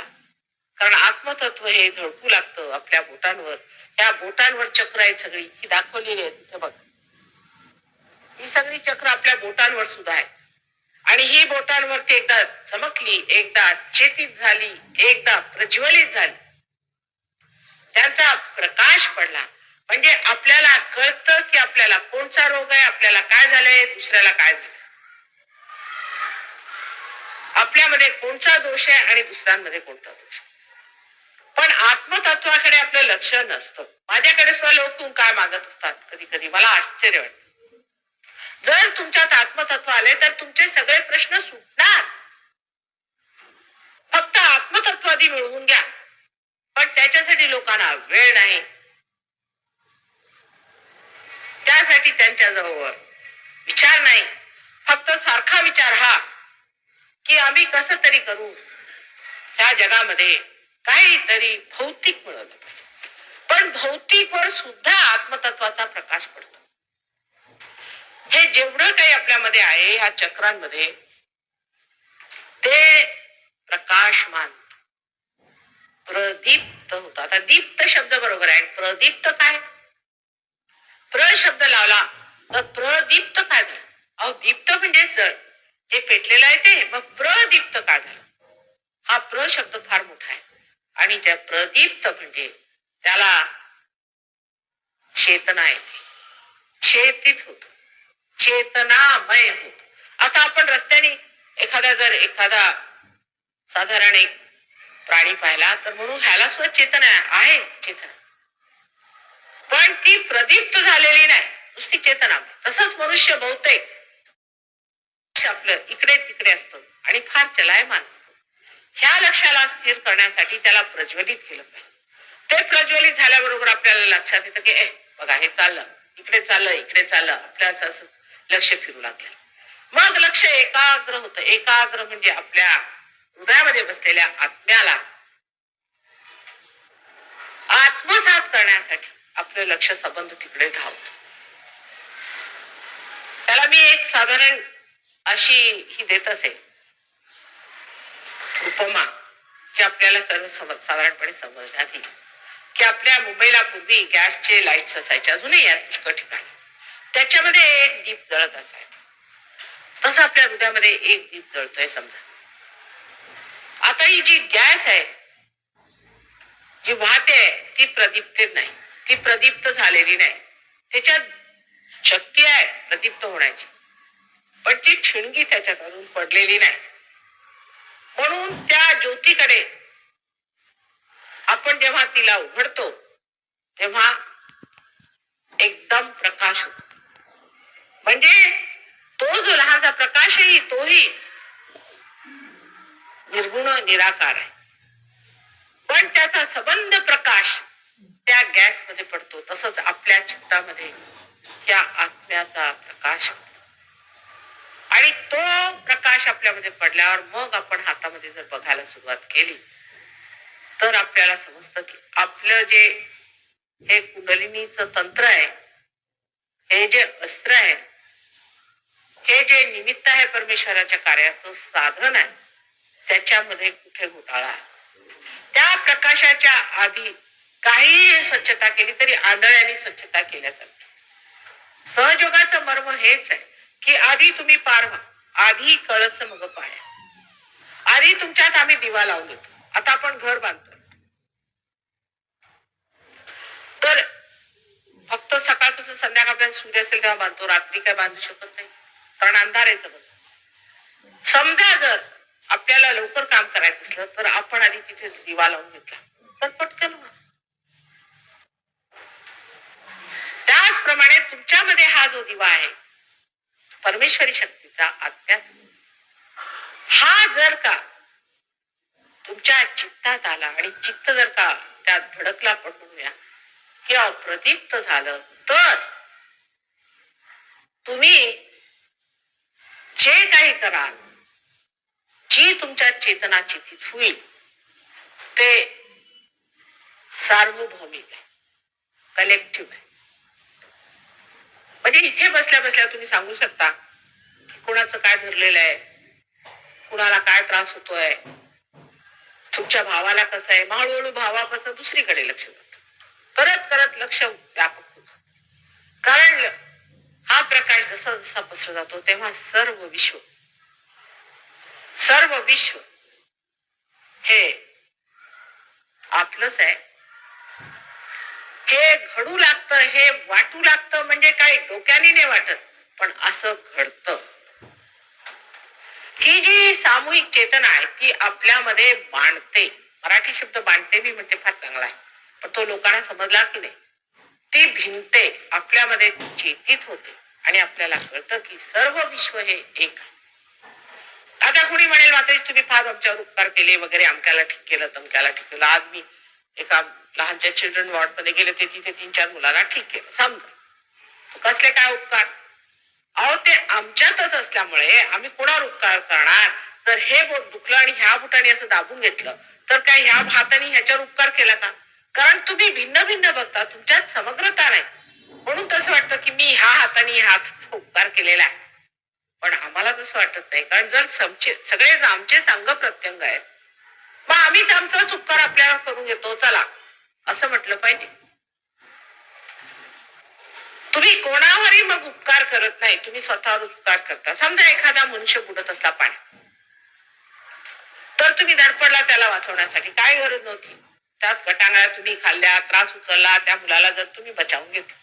कारण आत्मतत्व हे झळकू लागतं आपल्या बोटांवर. त्या बोटांवर चक्र आहेत सगळी, ही दाखवलेली आहेत तिथे बघ. ही सगळी चक्र आपल्या बोटांवर सुद्धा आहे. आणि ही बोटांवरती एकदा चमकली, एकदा चेतित झाली, एकदा प्रज्वलित झाली, त्यांचा प्रकाश पडला म्हणजे आपल्याला कळतं की आपल्याला कोणता रोग आहे, आपल्याला काय झालंय, दुसऱ्याला काय झालंय, आपल्यामध्ये कोणता दोष आहे आणि दुसऱ्यांमध्ये कोणता दोष. पण आत्मतत्वाकडे आपलं लक्ष नसतं. माझ्याकडे सुद्धा लोक तू काय मागत असतात कधी कधी, मला आश्चर्य वाटतं. जर तुमच्यात आत्मतत्व आले तर तुमचे सगळे प्रश्न सुटणार. फक्त आत्मतत्वादी मिळवून घ्या. पण त्याच्यासाठी लोकांना वेळ नाही, त्यासाठी त्यांच्याजवळ विचार नाही. फक्त सारखा विचार हा की आम्ही कसं तरी करू ह्या जगामध्ये काहीतरी भौतिक मिळवलं पाहिजे. पण भौतिकवर सुद्धा आत्मतत्वाचा प्रकाश पडतो. हे जेवढं काही आपल्यामध्ये आहे ह्या चक्रांमध्ये, ते प्रकाशमान प्रदीप्त होतं. आता दीप्त शब्द बरोबर आहे, प्रदीप्त काय? प्र शब्द लावला तर प्रदीप्त काय झालं? अहो दीप्त म्हणजे जळ, जे पेटलेलं आहे ते. मग प्रदीप्त काय झालं? हा प्र शब्द फार मोठा आहे. आणि ज्या प्रदीप्त म्हणजे त्याला चेतना येते, चेतित होत, चेतनामय होत. आता आपण रस्त्याने एखादा साधारण एक प्राणी पाहिला तर म्हणून ह्याला सुद्धा चेतना आहे, चेतना, पण ती प्रदीप्त झालेली नाही. नुसती चेतना. तसंच मनुष्य बहुतेक आपलं इकडे तिकडे असतं आणि फार चलायमान असतं. ह्या लक्षाला स्थिर करण्यासाठी त्याला प्रज्वलित केलं पाहिजे. ते प्रज्वलित झाल्याबरोबर आपल्याला लक्षात येतं की बघा हे चाललं, इकडे चाललं, इकडे चाललं, आपल्या असं लक्ष फिरू लागलं. मग लक्ष एकाग्र होतं. एकाग्र म्हणजे आपल्या हृदयामध्ये बसलेल्या आत्म्याला आत्मसात करण्यासाठी आपलं लक्ष संबंध तिकडे धावत. त्याला मी एक साधारण अशी ही देत असेल उपमा की आपल्याला साधारणपणे समजण्यात येईल की आपल्या मुंबईला पूर्वी गॅसचे लाईट्स असायचे, अजूनही यात पुष्कळ ठिकाणी. त्याच्यामध्ये एक दीप जळत असायचा. तसं आपल्या हृदयामध्ये एक दीप जळतोय समजा. आता ही जी गॅस आहे जी वाहते ती प्रदीप्त नाही, ती प्रदीप्त झालेली नाही. त्याच्यात शक्ती आहे प्रदीप्त होण्याची, पण ती ठिणगी त्याच्यात अजून पडलेली नाही. म्हणून त्या ज्योतीकडे आपण जेव्हा तिला उघडतो तेव्हा एकदम प्रकाश होतो. म्हणजे तो जो लहानसा प्रकाशही तोही निर्गुण निराकार आहे, पण त्याचा संबंध प्रकाश त्या गॅस मध्ये पडतो. तसंच आपल्या चित्तामध्ये त्या आत्म्याचा प्रकाश आणि तो प्रकाश आपल्यामध्ये पडल्यावर मग आपण हातामध्ये जर बघायला सुरुवात केली तर आपल्याला समजतं की आपलं जे हे कुंडलिनीचं तंत्र आहे, हे जे अस्त्र आहे, हे जे निमित्त आहे परमेश्वराच्या कार्याचं साधन आहे, त्याच्यामध्ये कुठे घोटाळा आहे. त्या प्रकाशाच्या आधी काही स्वच्छता केली तरी आंधळ्याने स्वच्छता केल्यासारखी. सहयोगाचं मर्म हेच आहे की आधी तुम्ही पार व्हा, आधी कळस मग पाया. आधी तुमच्यात आम्ही दिवा लावून देतो. आता आपण घर बांधतो तर फक्त सकाळपासून संध्याकाळपर्यंत सूर्य असेल तेव्हा बांधतो, रात्री काय बांधू शकत नाही कारण अंधार आहे सगळं. समजा जर आपल्याला लवकर काम करायचं असलं तर आपण आधी तिथे दिवा लावून घेतला तर पटकन व्हा. त्याचप्रमाणे तुमच्यामध्ये हा जो दिवा आहे परमेश्वरी शक्तीचा आत्म्याचा, हा जर का तुमच्या चित्तात आला आणि चित्त जर का त्यात धडकला पडून या किंवा प्रदीप्त झालं तर तुम्ही जे काही कराल, जी तुमच्या चेतना चित्तित होईल ते सार्वभौमिक आहे, कलेक्टिव्ह आहे. म्हणजे इथे बसल्या बसल्या तुम्ही सांगू शकता की कोणाचं काय धरलेलं आहे, कुणाला काय त्रास होतोय, तुमच्या भावाला कसं आहे. हळूहळू भावापासून दुसरीकडे लक्ष जातं. करत करत लक्ष व्यापक होत. कारण हा प्रकाश जसा जसा पसरत जातो तेव्हा सर्व विश्व हे आपलंच आहे. हे घडू लागतं, हे वाटू लागतं. म्हणजे काही डोक्याने नाही वाटत, पण असं घडतं. ही जी सामूहिक चेतना आहे ती आपल्यामध्ये बांधते. मराठी शब्द बांधते मी म्हणते फार चांगला आहे, पण तो लोकांना समजला की नाही. ती भिनते, आपल्यामध्ये चेतित होते आणि आपल्याला कळतं की सर्व विश्व हे एक. आता कोणी म्हणेल मात्र तुम्ही फार आमच्यावर उपकार केले वगैरे, अमक्याला ठीक केलं, तमक्याला ठीक केलं. आज मी एका लहानच्या चिल्ड्रन वॉर्ड मध्ये गेले, ते तिथे 3-4 मुलांना ठीक केलं. समजा कसले काय उपकार. अहो ते आमच्यातच असल्यामुळे आम्ही कोणावर उपकार करणार. तर हे बोट दुखलं आणि ह्या बोटाने असं दाबून घेतलं तर काय ह्या हाताने ह्याच्यावर उपकार केला का. कारण तुम्ही भिन्न भिन्न बघता, तुमच्यात समग्रता नाही. म्हणून तसं वाटतं की मी ह्या हाताने ह्या हाताचा उपकार केलेला आहे. पण आम्हाला तसं वाटत नाही, कारण जर सगळे आमचे संघ प्रत्यंग आहेत मग आम्हीच आमचाच उपकार आपल्याला करून घेतो चला असं म्हटलं पाहिजे. तुम्ही कोणावरही मग उपकार करत नाही, तुम्ही स्वतःवर उपकार करता. समजा एखादा मनुष्य बुडत असला पाण्यात, तर तुम्ही धडपडला त्याला वाचवण्यासाठी, काय गरज नव्हती. त्यात गटांगळ्या तुम्ही खाल्ल्या, त्रास उचलला, त्या मुलाला जर तुम्ही बचावून घेतलं.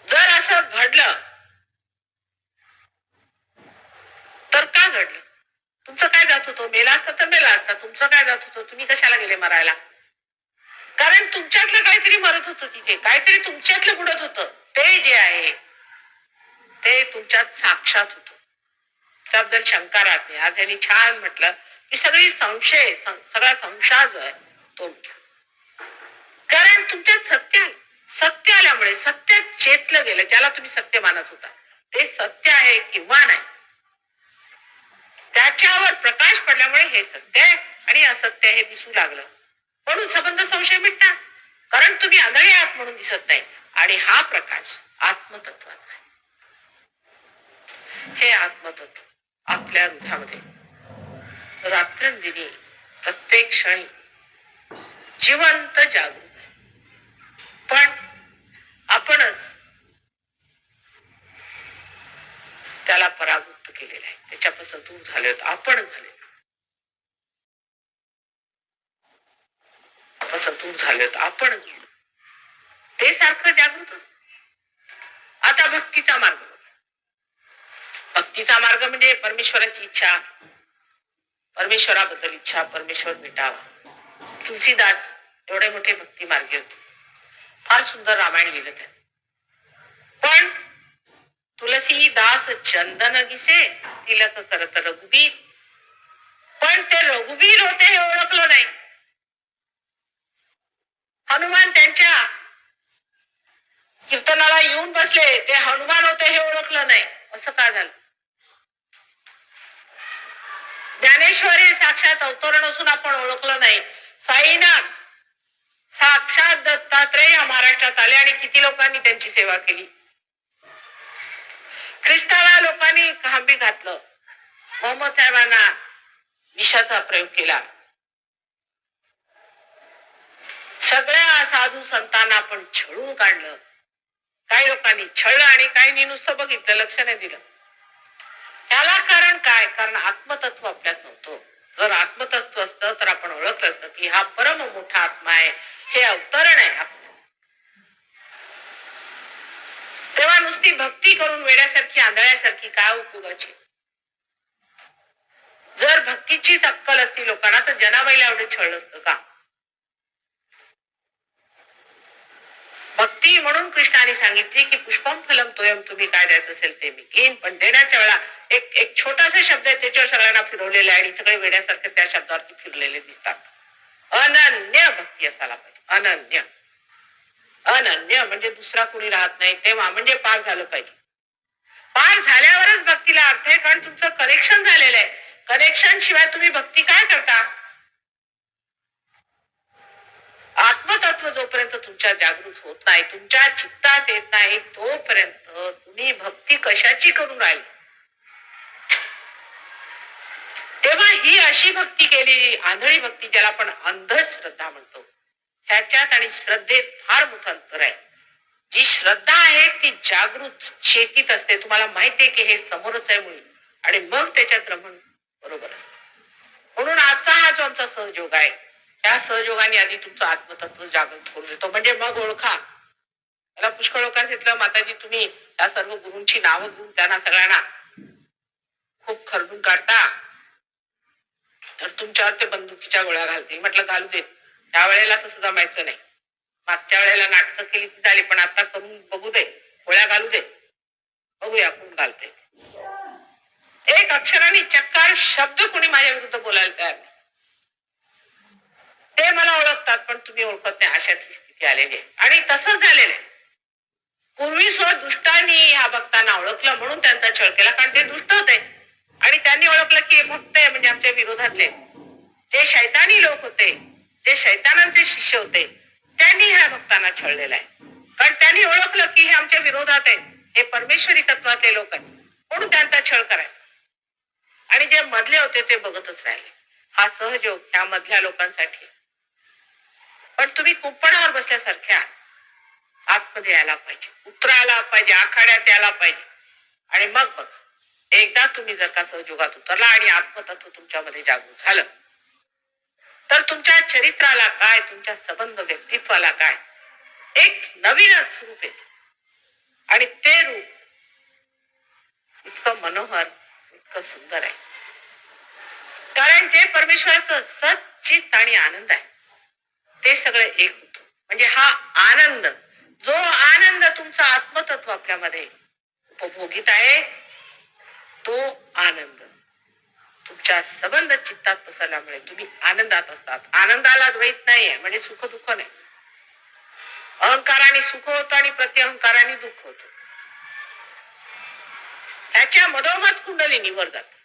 जर असं घडलं तर का घडलं. तुमचं काय जात होतं. मेला असता तर मेला असता. तुमचं काय जात होतं. तुम्ही कशाला गेले मरायला. कारण तुमच्यातलं काहीतरी मरत होतं, तिथे काहीतरी तुमच्यातलं बुडत होतं. ते जे आहे ते तुमच्यात साक्षात होत. त्याबद्दल शंका राहत नाही. आज यांनी छान म्हटलं की सगळी सगळा संशय जो आहे तो, कारण तुमच्यात सत्य आहे. सत्य आल्यामुळे सत्य चेतलं गेलं, ज्याला तुम्ही सत्य मानत होता ते सत्य आहे किंवा नाही, त्याच्यावर प्रकाश पडल्यामुळे हे सत्य आहे आणि असत्य हे दिसू लागलं. म्हणून संबंध संशय मिटणार, कारण तुम्ही आंधळे आहात म्हणून दिसत नाही. आणि हा प्रकाश आत्मतत्वाचा आहे. हे आत्मतत्व आपल्या हृदयामध्ये रात्रंदिनी प्रत्येक क्षणी जिवंत जागृत आहे. पण आपणच त्याला पराभूत केलेलं आहे, त्याच्यापासून दूर झाले होत आपण झाले, दूर झाले होत आपण, ते सारखं जागृत असत. आता भक्तीचा मार्ग, भक्तीचा मार्ग म्हणजे परमेश्वराची इच्छा, परमेश्वराबद्दल इच्छा, परमेश्वर भेटावा. तुलसीदास एवढे मोठे भक्ती मार्गी होते, फार सुंदर रामायण लिहिलं त्याने. पण तुलसीदास चंदन दिसे तिलक करत रघुबीर, पण ते रघुबीर होते हे ओळखलं नाही. हनुमान त्यांच्या कीर्तनाला येऊन बसले, ते हनुमान होते हे ओळखलं नाही. असं का झालं? ज्ञानेश्वरी साक्षात अवतरण असून आपण ओळखलं नाही. साईनाथ साक्षात दत्तात्रेय महाराष्ट्रात आले आणि किती लोकांनी त्यांची सेवा केली. ख्रिस्ताला लोकांनी खांबी घातलं, मोहम्मद साहेबांना विषाचा प्रयोग केला, सगळ्या साधू संतांना आपण छळून काढलं. काही लोकांनी छळलं आणि काहींनी नुसतं बघितलं, लक्ष नाही दिलं. त्याला कारण काय? कारण आत्मतत्व आपल्यात नव्हतं. जर आत्मतत्व असतं तर आपण ओळखलं असतं की हा परम मोठा आत्मा आहे, हे अवतरण आहे आपल्यात. तेव्हा नुसती भक्ती करून वेड्यासारखी आंधळ्यासारखी काय उपयोगाची? जर भक्तीचीच अक्कल असती लोकांना तर जनाबाईला एवढं छळलं असतं का? भक्ती म्हणून कृष्णाने सांगितली की पुष्पम फलम तोयम, तुम्ही काय द्यायचं असेल ते मी घेईन. पण देण्याच्या वेळा एक छोटासा शब्द आहे, त्याच्यावर सगळ्यांना फिरवलेला आहे आणि सगळे वेड्यासारखे त्या शब्दावरती फिरलेले दिसतात. अनन्य भक्ती असायला पाहिजे. अनन्य, अनन्य म्हणजे दुसरा कोणी राहत नाही तेव्हा, म्हणजे पार झालं पाहिजे. पार झाल्यावरच भक्तीला अर्थ आहे, कारण तुमचं कनेक्शन झालेलं आहे. कनेक्शन शिवाय तुम्ही भक्ती काय करता? आत्मतत्व जोपर्यंत तुमच्या जागृत होत नाही, तुमच्या चित्तात येत नाही, तोपर्यंत तुम्ही भक्ती कशाची करून राहील? तेव्हा ही अशी भक्ती केलेली आंधळी भक्ती, ज्याला आपण अंधश्रद्धा म्हणतो, ह्याच्यात आणि श्रद्धेत फार मोठं अंतर आहे. जी श्रद्धा आहे ती जागृत चेतीत असते, तुम्हाला माहितीये की हे समोरच आहे म्हणून, आणि मग त्याच्यात रमण बरोबर असते. म्हणून आजचा हा जो आमचा सहयोग आहे, त्या सहयोगाने आधी तुमचं आत्मतत्व जागृत करून देतो, म्हणजे मग ओळखा. मला पुष्कळ लोकांनी सांगितलं, माताजी तुम्ही त्या सर्व गुरूंची नावं घेऊन त्यांना सगळ्यांना खूप खरडून काढता, तर तुमच्यावर ते बंदुकीच्या गोळ्या घालते. म्हटलं घालू देत, त्यावेळेला तसं जमायचं नाही. मागच्या वेळेला नाटकं केली ती झाली, पण आता करून बघू दे, गोळ्या घालू दे, बघूया कोण घालते. एक अक्षराने चक्कार शब्द कोणी माझ्या विरुद्ध बोलायला तयार नाही. ते मला ओळखतात पण तुम्ही ओळखत नाही, अशातली स्थिती आलेली आहे. आणि तसंच झालेलं आहे. पूर्वी सुद्धा दुष्टांनी ह्या भक्तांना ओळखलं म्हणून त्यांचा छळ केला, कारण ते दुष्ट होते. आणि त्यांनी ओळखलं की भक्त आहे म्हणजे आमच्या विरोधातले, जे शैतानी लोक होते, जे शैतानांचे शिष्य होते, त्यांनी ह्या भक्तांना छळलेला आहे. कारण त्यांनी ओळखलं की हे आमच्या विरोधात आहेत, हे परमेश्वरी तत्वातले लोक आहेत, म्हणून त्यांचा छळ करायचा. आणि जे मधले होते ते बघतच राहिले. हा सहयोग ह्या मधल्या लोकांसाठी. पण तुम्ही कुंपणावर बसल्यासारख्या आतमध्ये यायला पाहिजे, उतरायला पाहिजे, आखाड्यात यायला पाहिजे. आणि मग बघ, एकदा तुम्ही जर का सहयोगात उतरला आणि आत्मतत्व तुमच्यामध्ये जागृत झालं, तर तुमच्या चरित्राला काय, तुमच्या संबंध व्यक्तित्वाला काय, एक नवीनच रूप येते. आणि ते रूप इतकं मनोहर, इतकं सुंदर आहे. कारण जे परमेश्वराचं सच्चित आणि आनंद आहे ते सगळं एक होतं. म्हणजे हा आनंद जो आनंद तुमचा आत्मतत्व आपल्यामध्ये उपभोगीत आहे, तो आनंद तुमच्या सबंध चित्तात पसरल्यामुळे तुम्ही आनंदात असतात. आनंदाला द्वैत नाहीये, म्हणजे सुख दुःख नाही. अहंकाराने सुख होतं आणि प्रत्यहंकाराने दुःख होतं. त्याच्या मधोमध कुंडलिनी वर जाते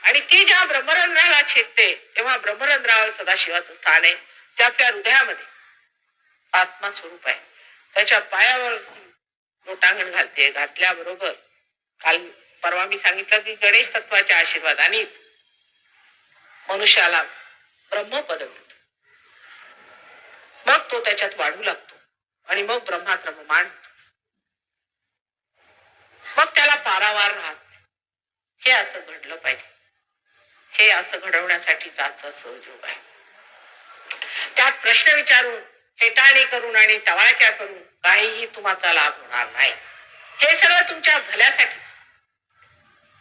आणि ती जेव्हा ब्रह्मरंध्राला छेदते तेव्हा ब्रह्मरंध्रावर सदाशिवाचं स्थान आहे. ते आपल्या हृदयामध्ये आत्मा स्वरूप आहे. त्याच्या पायावर लोटांगण घालते. घातल्याबरोबर काल परवा मी सांगितलं की गणेश तत्वाच्या आशीर्वादाने मनुष्याला ब्रह्मपद मिळतं. मग तो त्याच्यात वाढू लागतो आणि मग ब्रह्मात रममाण होतो. मग त्याला पारावार राहत. हे असं घडलं पाहिजे. हे असं घडवण्यासाठीचा आजचा सहयोग आहे. त्यात प्रश्न विचारून, हेटाळणी करून आणि टवाळक्या करून काहीही तुम्हाला लाभ होणार नाही. हे सगळं तुमच्या भल्यासाठी.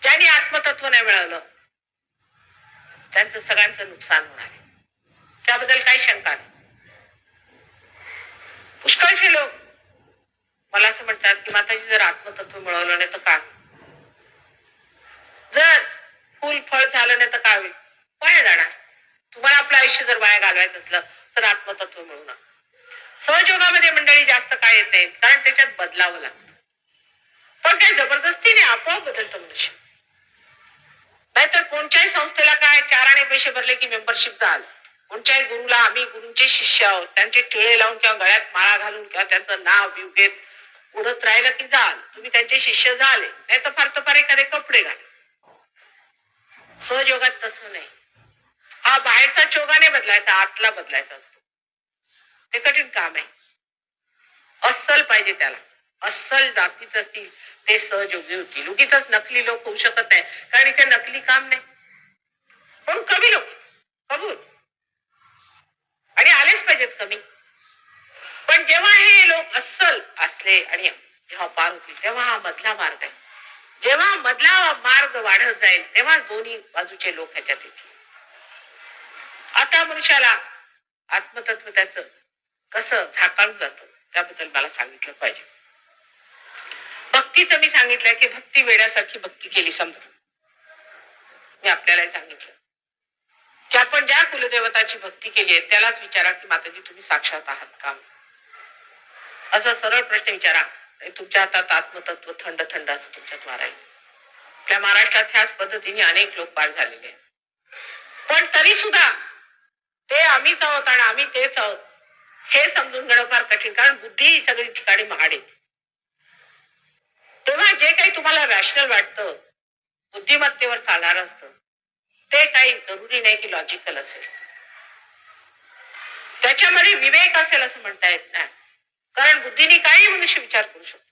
ज्यांनी आत्मतत्व नाही मिळवलं त्यांचं सगळ्यांचं नुकसान होणार आहे. त्याबद्दल काही शंका नाही. पुष्कळशे लोक मला असं म्हणतात की माताजी जर आत्मतत्व मिळवलं नाही तर काय, जर फुल फळ झालं नाही तर काय होईल, वाया जाणार. तुम्हाला आपलं आयुष्य जर वाया घालवायचं असलं तर आत्मतत्व मिळू नका. सहयोगामध्ये मंडळी जास्त काय येत नाहीत, कारण त्याच्यात बदलावं लागतं. पण काही जबरदस्तीने आपोआप बदलतं मनुष्य. नाहीतर कोणत्याही संस्थेला काय 4 आणे पैसे भरले की मेंबरशिप झालं. कोणत्याही गुरुला आम्ही गुरुंचे शिष्य आहोत, त्यांचे टिळे लावून किंवा गळ्यात माळा घालून किंवा त्यांचं नाव बिव घेत उडत राहिलं की झालं, तुम्ही त्यांचे शिष्य झाले. नाही तर फार एखादे कपडे घाल. सहयोगात तसं नाही. हा बाहेरचा चोगाने बदलायचा, आतला बदलायचा असतो. ते कठीण काम आहे. अस्सल पाहिजे त्याला. अस्सल जातीच असतील ते सहयोगी होतील. उगीच नकली लोक होऊ शकत नाही, कारण इथे नकली काम नाही. पण कमी लोक कबूल आणि आलेच पाहिजेत कमी. पण जेव्हा हे लोक अस्सल असले आणि जेव्हा पार होतील तेव्हा हा मधला मार्ग आहे. जेव्हा मधला मार्ग वाढत जाईल तेव्हा दोन्ही बाजूचे लोक ह्याच्यात येतील. आता मनुष्याला आत्मतत्व त्याचं कसं झाकाळून जातं त्याबद्दल मला सांगितलं पाहिजे. भक्तीचं मी सांगितलंय की भक्ती वेड्यासारखी भक्ती केली समजा. मी आपल्याला सांगितलं की आपण ज्या कुलदेवताची भक्ती केली आहे त्यालाच विचारा की माताजी तुम्ही साक्षात आहात का. असा सरळ प्रश्न विचारा. तुमच्या हातात आत्मतत्व थंड थंड असं तुमच्यात मारायचं. आपल्या महाराष्ट्रात ह्याच पद्धतीने अनेक लोक पार झालेले आहेत. पण तरी सुद्धा ते आम्हीच आहोत आणि आम्ही तेच आहोत हे समजून घेणं फार कठीण, कारण बुद्धी ही सगळी ठिकाणी महाड येते. तेव्हा जे काही तुम्हाला रॅशनल वाटतं, बुद्धिमत्तेवर चालणार असतं, ते काही जरुरी नाही की लॉजिकल असेल. त्याच्यामध्ये विवेक असेल असं म्हणता येत नाही, कारण बुद्धीने काही मनुष्य विचार करू शकतो.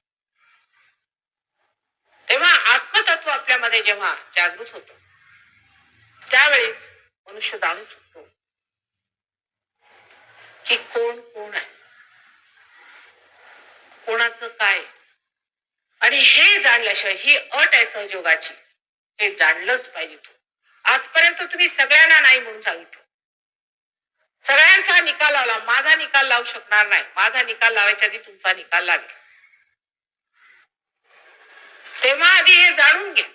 तेव्हा आत्मतत्व आपल्यामध्ये जेव्हा जागृत होतं त्यावेळीच मनुष्य जाणू शकतो की कोण कोण आहे, कोणाचं काय. आणि हे जाणल्याशिवाय, ही अट आहे सहयोगाची, हे जाणलंच पाहिजे. आजपर्यंत तुम्ही सगळ्यांना नाही म्हणून सांगितलं, सगळ्यांचा निकाल लावला. माझा निकाल लावू शकणार नाही. माझा निकाल लावायच्या आधी तुमचा निकाल लागेल. तेव्हा आधी हे जाणून घ्या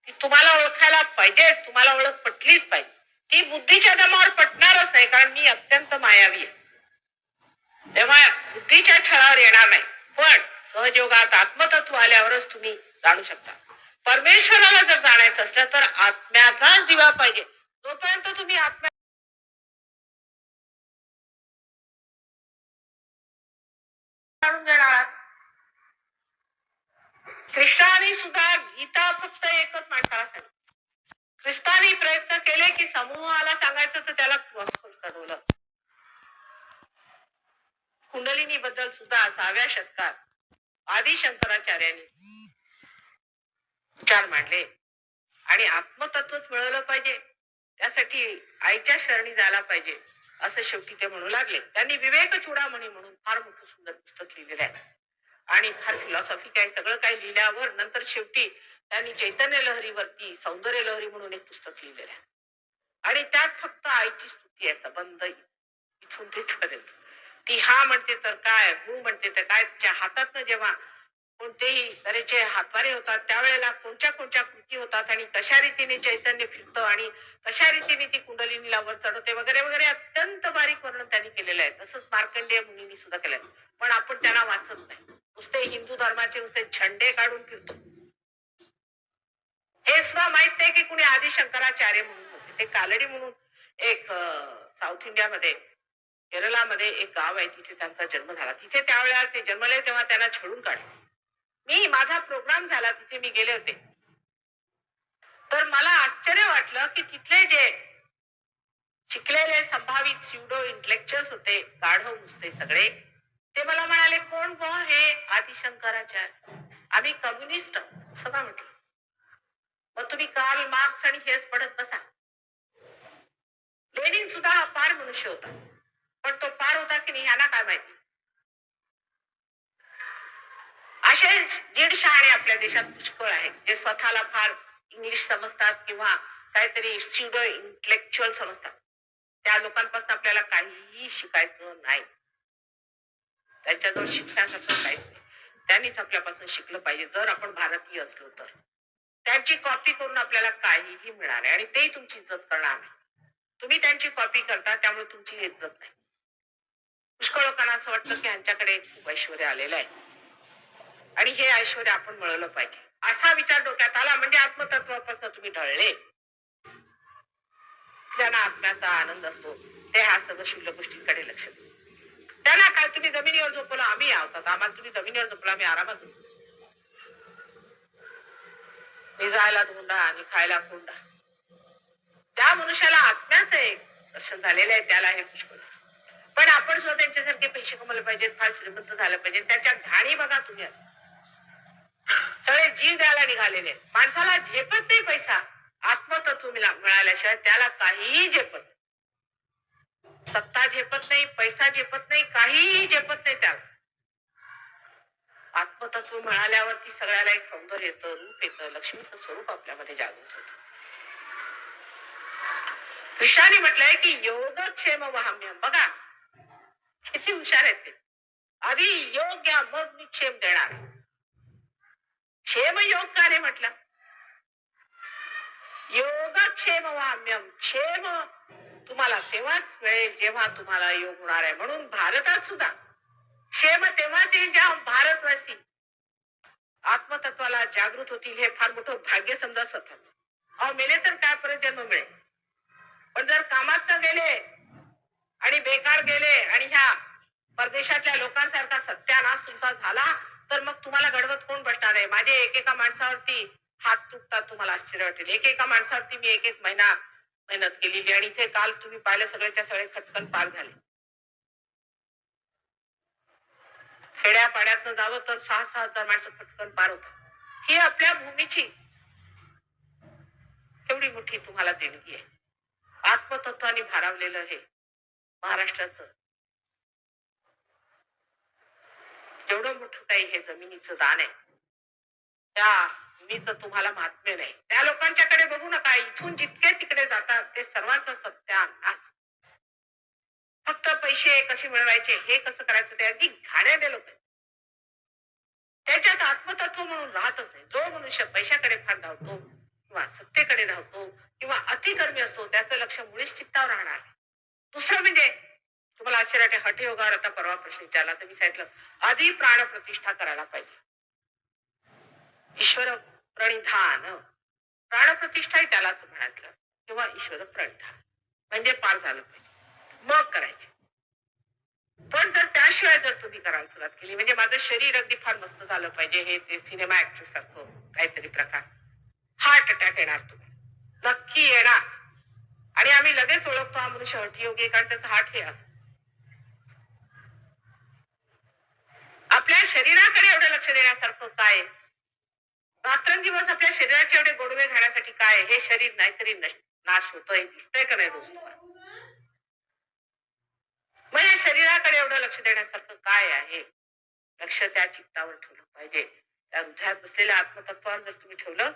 की तुम्हाला ओळखायला पाहिजे, तुम्हाला ओळख पटलीच पाहिजे. ती बुद्धीच्या दमावर पटणारच नाही, कारण मी अत्यंत मायावी आहे. तेव्हा बुद्धीच्या छळावर येणार नाही. पण सहयोगात आत्मतत्व आल्यावरच तुम्ही जाणू शकता. परमेश्वराला जर जाणायचं असलं तर आत्म्याचाच दिवा पाहिजे. तोपर्यंत तुम्ही आत्म्या जाणून घेणार. कृष्णाने सुद्धा गीता फक्त एकच माणसाला सांगितली. ख्रिस्तानी प्रयत्न केले की समूहाला सांगायचं तर त्याला क्रॉसफुल चढवलं. कुंडलिनी बद्दल सुद्धा 6व्या शतकात आदि शंकराचार्यांनी विचार मांडले आणि आत्मतत्वच मिळवलं पाहिजे, त्यासाठी आईच्या शरणी जायला पाहिजे असं शेवटी ते म्हणू लागले. त्यांनी विवेक चूडामणी म्हणून फार मोठं सुंदर पुस्तक लिहिलेलं आहे आणि फार फिलॉसॉफिक आहे. सगळं काही लिहिल्यावर नंतर शेवटी त्यांनी चैतन्य लहरीवरती सौंदर्य लहरी म्हणून एक पुस्तक लिहिलेलं आहे आणि त्यात फक्त आईची स्तुती आहे, संबंध इथून तिथपर्यंत. ती हा म्हणते तर काय, हो म्हणते तर काय, तिच्या हातातनं जेव्हा कोणतेही तऱ्हेचे हातवारे होतात, त्यावेळेला कोणत्या कोणत्या कृती होतात आणि कशा रीतीने चैतन्य फिरतं आणि कशा रीतीने ती कुंडलिनीला वर चढवते वगैरे वगैरे अत्यंत बारीक वर्णन त्यांनी केलेलं आहे. तसंच मार्कंडेय मुनींनी सुद्धा केलंय. पण आपण त्यांना वाचत नाही. नुसते हिंदू धर्माचे नुसते झंडे काढून फिरतो. हे सुद्धा माहित नाही की कुणी आदि शंकराचार्य म्हणून होते. ते कालडी म्हणून एक साऊथ इंडियामध्ये केरळामध्ये एक गाव आहे, तिथे त्यांचा जन्म झाला. तिथे त्यावेळेला ते जन्मले तेव्हा त्यांना छळून काढलं. मी माझा प्रोग्राम झाला, तिथे मी गेले होते. तर मला आश्चर्य वाटलं की तिथले जे शिकलेले संभावित स्युडो इंटेलेक्च्युअल्स होते, गाढव नुसते सगळे, ते मला म्हणाले, कोण गो हे आदिशंकराचार्य? आम्ही कम्युनिस्ट आहोत. असं का म्हटलं? मग तुम्ही कार्ल मार्क्स आणि हेच पढत बसा. लेनिन सुद्धा हा पार मनुष्य होता. पण तो पार होता की नाही यांना काय माहिती. असे जीड शहाणे आपल्या देशात पुष्कळ आहेत, जे स्वतःला फार इंग्लिश समजतात किंवा काहीतरी स्युडो इंटेलेक्च्युअल समजतात. त्या लोकांपासून आपल्याला काहीही शिकायचं नाही. त्यांच्याजवळ शिकण्यासारखं काहीच नाही. त्यांनीच आपल्यापासून शिकलं पाहिजे, जर आपण भारतीय असलो तर. त्यांची कॉपी करून आपल्याला काहीही मिळणार नाही आणि तेही तुमची इज्जत करणार नाही. तुम्ही त्यांची कॉपी करता, त्यामुळे तुमची इज्जत नाही. पुष्कळ लोकांना असं वाटतं की यांच्याकडे खूप ऐश्वर्य आलेलं आहे आणि हे ऐश्वर्य आपण मिळवलं पाहिजे, असा विचार डोक्यात आला म्हणजे आत्मतत्वापासून तुम्ही ढळले. ज्यांना आत्म्याचा आनंद असतो ते ह्या सर्व शुल्लक गोष्टींकडे लक्ष देतात. त्यांना काय तुम्ही जमिनीवर झोपवलं, आम्ही आहोत. आम्हाला तुम्ही जमिनीवर झोपला, आम्ही आरामात झोपलो. निजायला धोंडा आणि खायला कोंडा. त्या मनुष्याला आत्म्याचं एक दर्शन झालेलं आहे, त्याला हे पुष्कळ. पण आपण सुद्धा त्यांच्यासारखे पैसे कमवले पाहिजेत, फार श्रीमंत झालं पाहिजे. त्याच्या घाणी बघा तुम्ही. सगळे जीव द्यायला निघालेले. माणसाला झेपत नाही पैसा. आत्मतत्व मिळाल्याशिवाय त्याला काहीही झेपत. सत्ता झेपत नाही, पैसा झेपत नाही, काहीही झेपत नाही त्याला. आत्मतत्व मिळाल्यावरती सगळ्याला एक सौंदर्य येतं, रूप येतं, लक्ष्मीचं स्वरूप आपल्यामध्ये जागृत होतं. कृष्णाने म्हटलंय की योगक्षेम वहाम्यम. बघा किती हुशार आहेत ते. आधी योग घ्या, मग मी क्षेम देणार. क्षेम योग का रे म्हटलं? योगक्षेम वहाम्यम. क्षेम तुम्हाला तेव्हाच मिळेल जेव्हा तुम्हाला योग होणार आहे. म्हणून भारतात सुद्धा क्षेम तेव्हाच येईल जेव्हा भारतवासी आत्मतत्वाला जागृत होतील. हे फार मोठं भाग्य समजा स्वतःच. अहो मेले तर काय परत जन्म मिळेल. पण जर कामात न गेले आणि बेकार गेले आणि ह्या परदेशातल्या लोकांसारखा सत्यानाश तुमचा झाला तर मग तुम्हाला घडवत कोण बसणार आहे? माझे एकेका माणसावरती हात तुटतात, तुम्हाला आश्चर्य वाटेल. एकेका माणसावरती मी एक एक महिना मेहनत केलेली आणि इथे काल तुम्ही पाहिलं सगळ्याच्या सगळे खटकन पार झाले. खेड्या पाड्यातनं जावं तर 6,000 6,000 माणसं खटकन पार होतात. ही आपल्या भूमीची एवढी मोठी तुम्हाला देणगी आहे. आत्मतत्वाने भारावलेलं हे महाराष्ट्राचं जेवढं मोठं काही हे जमिनीचं दान आहे, त्या भूमीचं तुम्हाला महात्म्य नाही. त्या लोकांच्याकडे बघू नका. इथून जितके तिकडे जातात ते सर्वांचा सत्यानाश. फक्त पैसे कसे मिळवायचे, हे कसं करायचं, ते अगदी घाणेरडे लोक. त्याच्यात आत्मतत्व म्हणून राहतच नाही. जो मनुष्य पैशाकडे फार धावतो किंवा सत्तेकडे धावतो किंवा अतिकर्मी असतो, त्याचं लक्ष मुळीच चित्तावर राहणार. दुसरं म्हणजे तुम्हाला आश्चर्य वाटेल, हठयोगावर आता परवा प्रश्न विचारला तर मी सांगितलं आधी प्राण प्रतिष्ठा करायला पाहिजे. ईश्वर प्रणिधान, प्राण प्रतिष्ठा त्यालाच म्हणायचं किंवा ईश्वर प्रणिधान म्हणजे पार झालं पाहिजे, मग करायचे. पण जर त्याशिवाय जर तुम्ही करायला सुरुवात केली, म्हणजे माझं शरीर अगदी फार मस्त झालं पाहिजे, हे ते सिनेमा ऍक्ट्रेस सारखं काहीतरी प्रकार, हार्ट अटॅक येणार तुम्ही, नक्की येणार. आणि आम्ही लगेच ओळखतो हा मनुष्य हठयोगी, कारण त्याचा हार्ट हे असं. आपल्या शरीराकडे एवढं लक्ष देण्यासारखं काय? रात्रंदिवस आपल्या शरीराचे एवढे गोडवे घालण्यासाठी काय? हे शरीर नाहीतरी नाश होतोय, दिसतंय का नाही रोज? मग या शरीराकडे एवढं लक्ष देण्यासारखं काय आहे? लक्ष त्या चित्तावर ठेवलं पाहिजे. त्या हृदयात बसलेल्या आत्मतत्वावर जर तुम्ही ठेवलं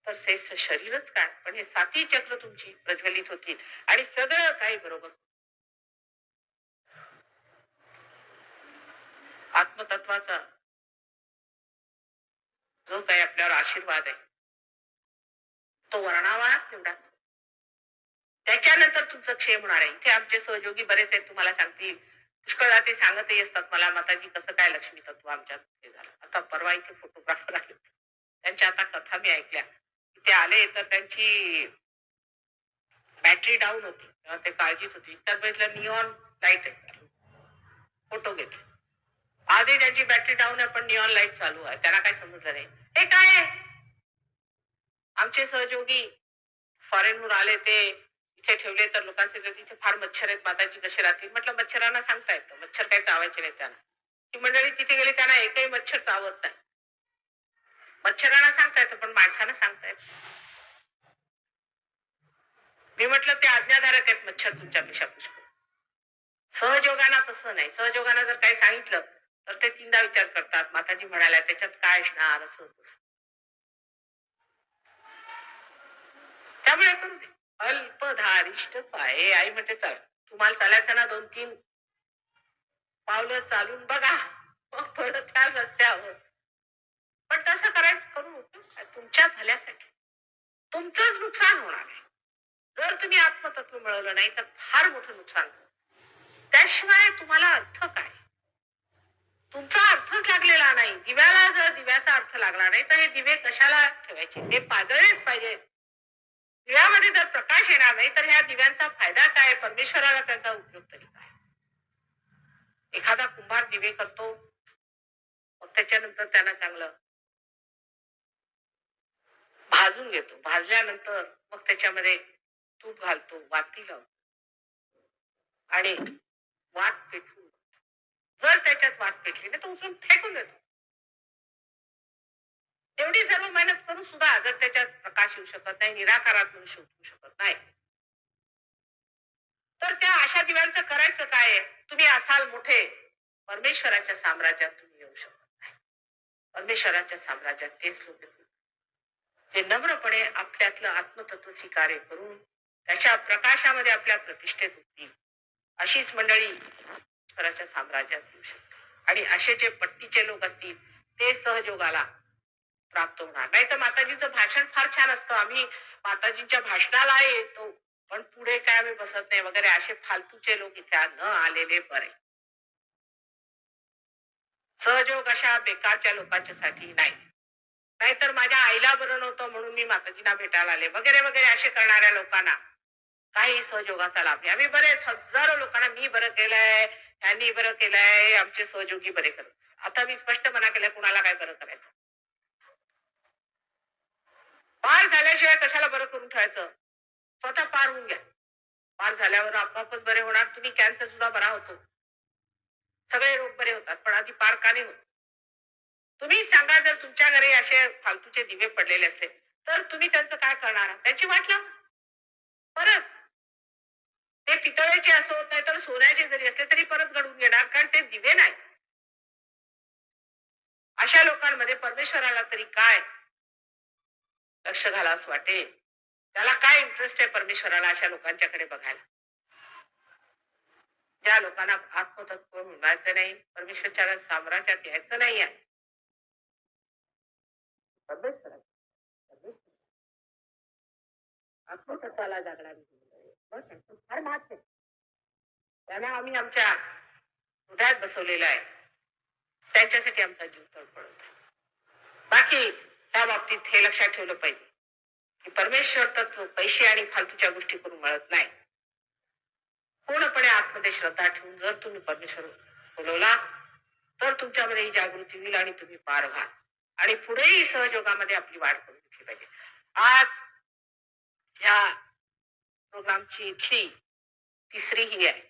तर शरीरच काय, पण हे साती चक्र तुमची प्रज्वलित होतील आणि सगळं काही बरोबर. आत्मतत्वाचा जो काही आपल्यावर आशीर्वाद आहे तो वर्णावा तेवढा. त्याच्यानंतर तुमचं क्षेम होणार आहे. इथे आमचे सहयोगी बरेच आहेत, तुम्हाला सांगतील. पुष्कळदा ते सांगतही असतात मला, माताजी कसं काय लक्ष्मी तत्व आमच्यात हे झालं. आता परवा इथे फोटोग्राफर आले, त्यांच्या आता कथा मी ऐकल्या. ते आले तर त्यांची बॅटरी डाऊन होती, तेव्हा ते काळजीत होती. तर बघितलं निऑन लाईट आहे चालू, फोटो घेतले. आजही त्यांची बॅटरी डाऊन आहे पण निऑन लाईट चालू आहे. त्यांना काय समजलं नाही. हे काय आहे? आमचे सहयोगी फॉरेनहून आले, ते इथे ठेवले तर लोकांचे तर तिथे फार मच्छर आहेत, माताजी कसे राहतील. म्हटलं मच्छरांना सांगता येतं, मच्छर काही चावायचे नाही त्यांना. ती मंडळी तिथे गेली, त्यांना एकही मच्छर चावत नाही. मच्छरांना सांगता येतं पण माणसांना सांगता येत. मी म्हटलं ते आज्ञाधारक आहेत मच्छर तुमच्यापेक्षा पुष्कळ. सहजोगाना तसं नाही. सहजोगाना जर काही सांगितलं तर ते तीनदा विचार करतात. माताजी म्हणाल्या त्याच्यात काय असणार असं तसं. त्यामुळे करू दे. अल्पधारिष्ट पाये. आई म्हणते चल, तुम्हाला चालायचं ना 2-3 पावलं चालून बघा, मग परत त्या रस्त्यावर. पण तसं करायचं करू नका. तुमच्या भल्यासाठी. तुमचंच नुकसान होणार आहे. जर तुम्ही आत्मतत्व मिळवलं नाही तर फार मोठं नुकसान. त्याशिवाय तुम्हाला अर्थ काय? तुमचा अर्थच लागलेला नाही. दिव्याला जर दिव्याचा अर्थ लागला नाही तर हे दिवे कशाला ठेवायचे? ते पाजळलेच पाहिजे. दिव्यामध्ये जर प्रकाश येणार नाही तर ह्या दिव्यांचा फायदा काय? परमेश्वराला त्याचा उपयोग तरी काय? एखादा कुंभार दिवे करतो, मग त्याच्यानंतर त्यांना चांगलं भाजून घेतो. भाजल्यानंतर मग त्याच्यामध्ये तूप घालतो, वाती लावतो आणि वात पेटवून. जर त्याच्यात वात पेटली नाही तर उचलून फेकून देतो. एवढी सर्व मेहनत करून सुद्धा जर त्याच्यात प्रकाश येऊ शकत नाही, निराकारात म्हणून शोधू शकत नाही, तर त्या अशा दिव्यांचं करायचं काय? तुम्ही असाल मोठे, परमेश्वराच्या साम्राज्यात तुम्ही येऊ शकत नाही. परमेश्वराच्या साम्राज्यात तेच लोक येतात जे नम्रपणे आपल्यातलं आत्मतत्व स्वीकार्य करून त्याच्या प्रकाशामध्ये आपल्या प्रतिष्ठेत होतील. अशीच मंडळी परमेश्वराच्या साम्राज्यात येऊ शकते. आणि असे जे पट्टीचे लोक असतील ते सहयोगाला प्राप्त होणार. नाही तर माताजीचं भाषण फार छान असतं, आम्ही माताजींच्या भाषणाला येतो पण पुढे काय आम्ही बसत नाही वगैरे, असे फालतूचे लोक इथे न आलेले बरे. सहयोग अशा बेकारच्या लोकांच्या साठी नाही. नाहीतर माझ्या आईला बरं नव्हतं म्हणून मी माताजींना भेटायला आले वगैरे वगैरे, असे करणाऱ्या लोकांना काही सहयोगाचा लाभ नाही. आम्ही बरेच हजारो लोकांना मी बरं केलंय, त्यांनी बरं केलंय, आमचे सहयोगी बरे करत. आता मी स्पष्ट मना केलं, कुणाला काय बरं करायचं? पार झाल्याशिवाय कशाला बरं करून ठेवायचं? स्वतः पार होऊन घ्या. पार झाल्यावर आपोआपच बरे होणार. तुम्ही कॅन्सर सुद्धा बरा होतो, सगळे रोग बरे होतात, पण आधी पार का नाही होत? तुम्ही सांगा, जर तुमच्या घरी असे फालतूचे दिवे पडलेले असले तर तुम्ही त्यांचं काय करणार? त्याची वाट लावा. परत ते पितळेचे असो नाहीतर सोन्याचे जरी असले तरी परत घडवून घेणार, कारण ते दिवे नाही. अशा लोकांमध्ये परमेश्वराला तरी काय लक्ष घालावंस वाटेल? त्याला काय इंटरेस्ट आहे परमेश्वराला अशा लोकांच्याकडे बघायला? ज्या लोकांना आत्मतत्व मिळवायचं नाही, परमेश्वराच्या साम्राज्यात यायचं नाही आहे, परमेश्वरा आत्मतत्वाला जागणारी मग त्यांचं फार महत्व आहे. त्यांना आम्ही आमच्या हृदयात बसवलेलं आहे. त्यांच्यासाठी आमचा जीव तडफडतो. बाकी त्या बाबतीत हे लक्षात ठेवलं पाहिजे की परमेश्वर तत्व पैसे आणि फालतूच्या गोष्टी करून मिळत नाही. पूर्णपणे आतमध्ये श्रद्धा ठेवून जर तुम्ही परमेश्वर बोलवला तर तुमच्यामध्ये ही जागृती होईल आणि तुम्ही पार व्हाल आणि पुढेही सहयोगामध्ये आपली वाढ करून घेतली पाहिजे. आज ह्या प्रोग्रामची इथली तिसरी ही आहे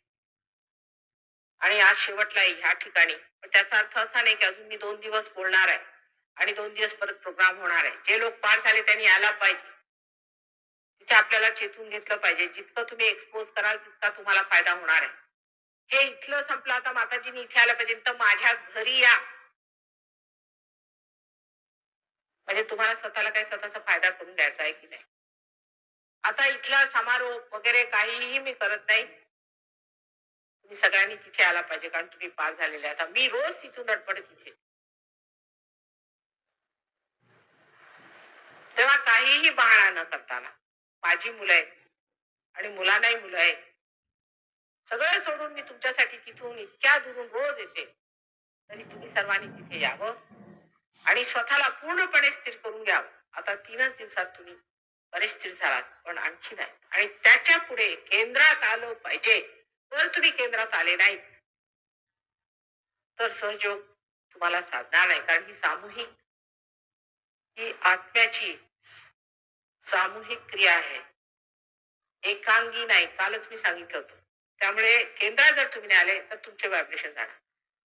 आणि आज शेवटला आहे ह्या ठिकाणी. पण त्याचा अर्थ असा नाही की अजून मी 2 दिवस बोलणार आहे आणि 2 दिवस परत प्रोग्राम होणार आहे. जे लोक पार झाले त्यांनी यायला पाहिजे. तिथे आपल्याला चेतून घेतलं पाहिजे. जितकं तुम्ही एक्सपोज कराल तितका तुम्हाला फायदा होणार आहे. हे इथलं संपलं, आता माताजींनी इथे आलं पाहिजे तर माझ्या घरी या. म्हणजे तुम्हाला स्वतःला काही स्वतःचा फायदा करून द्यायचा आहे की नाही. आता इथला समारोप वगैरे काहीही मी करत नाही. तुम्ही सगळ्यांनी तिथे आला पाहिजे, कारण तुम्ही पास झालेले आता मी रोज तिथून धडपड तिथे. तेव्हा काहीही बहाणा न करताना, माझी मुलं आहेत आणि मुलांनाही मुलं आहेत, सगळं सोडून मी तुमच्यासाठी तिथून इतक्या दुरून रोज येते, तरी तुम्ही सर्वांनी तिथे यावं आणि स्वतःला पूर्णपणे स्थिर करून घ्यावं. आता 3च दिवसात तुम्ही बरेच स्थिर झालात, पण आणखी नाही. आणि त्याच्या पुढे केंद्रात आलं पाहिजे. जर तुम्ही केंद्रात आले नाही तर सहयोग तुम्हाला साधणार नाही, कारण ही आत्म्याची सामूहिक क्रिया आहे, एकांगी नाही. कालच मी सांगितलं होतं. त्यामुळे केंद्रात जर तुम्ही नाही आले तर तुमचे व्हायब्रेशन जाणार.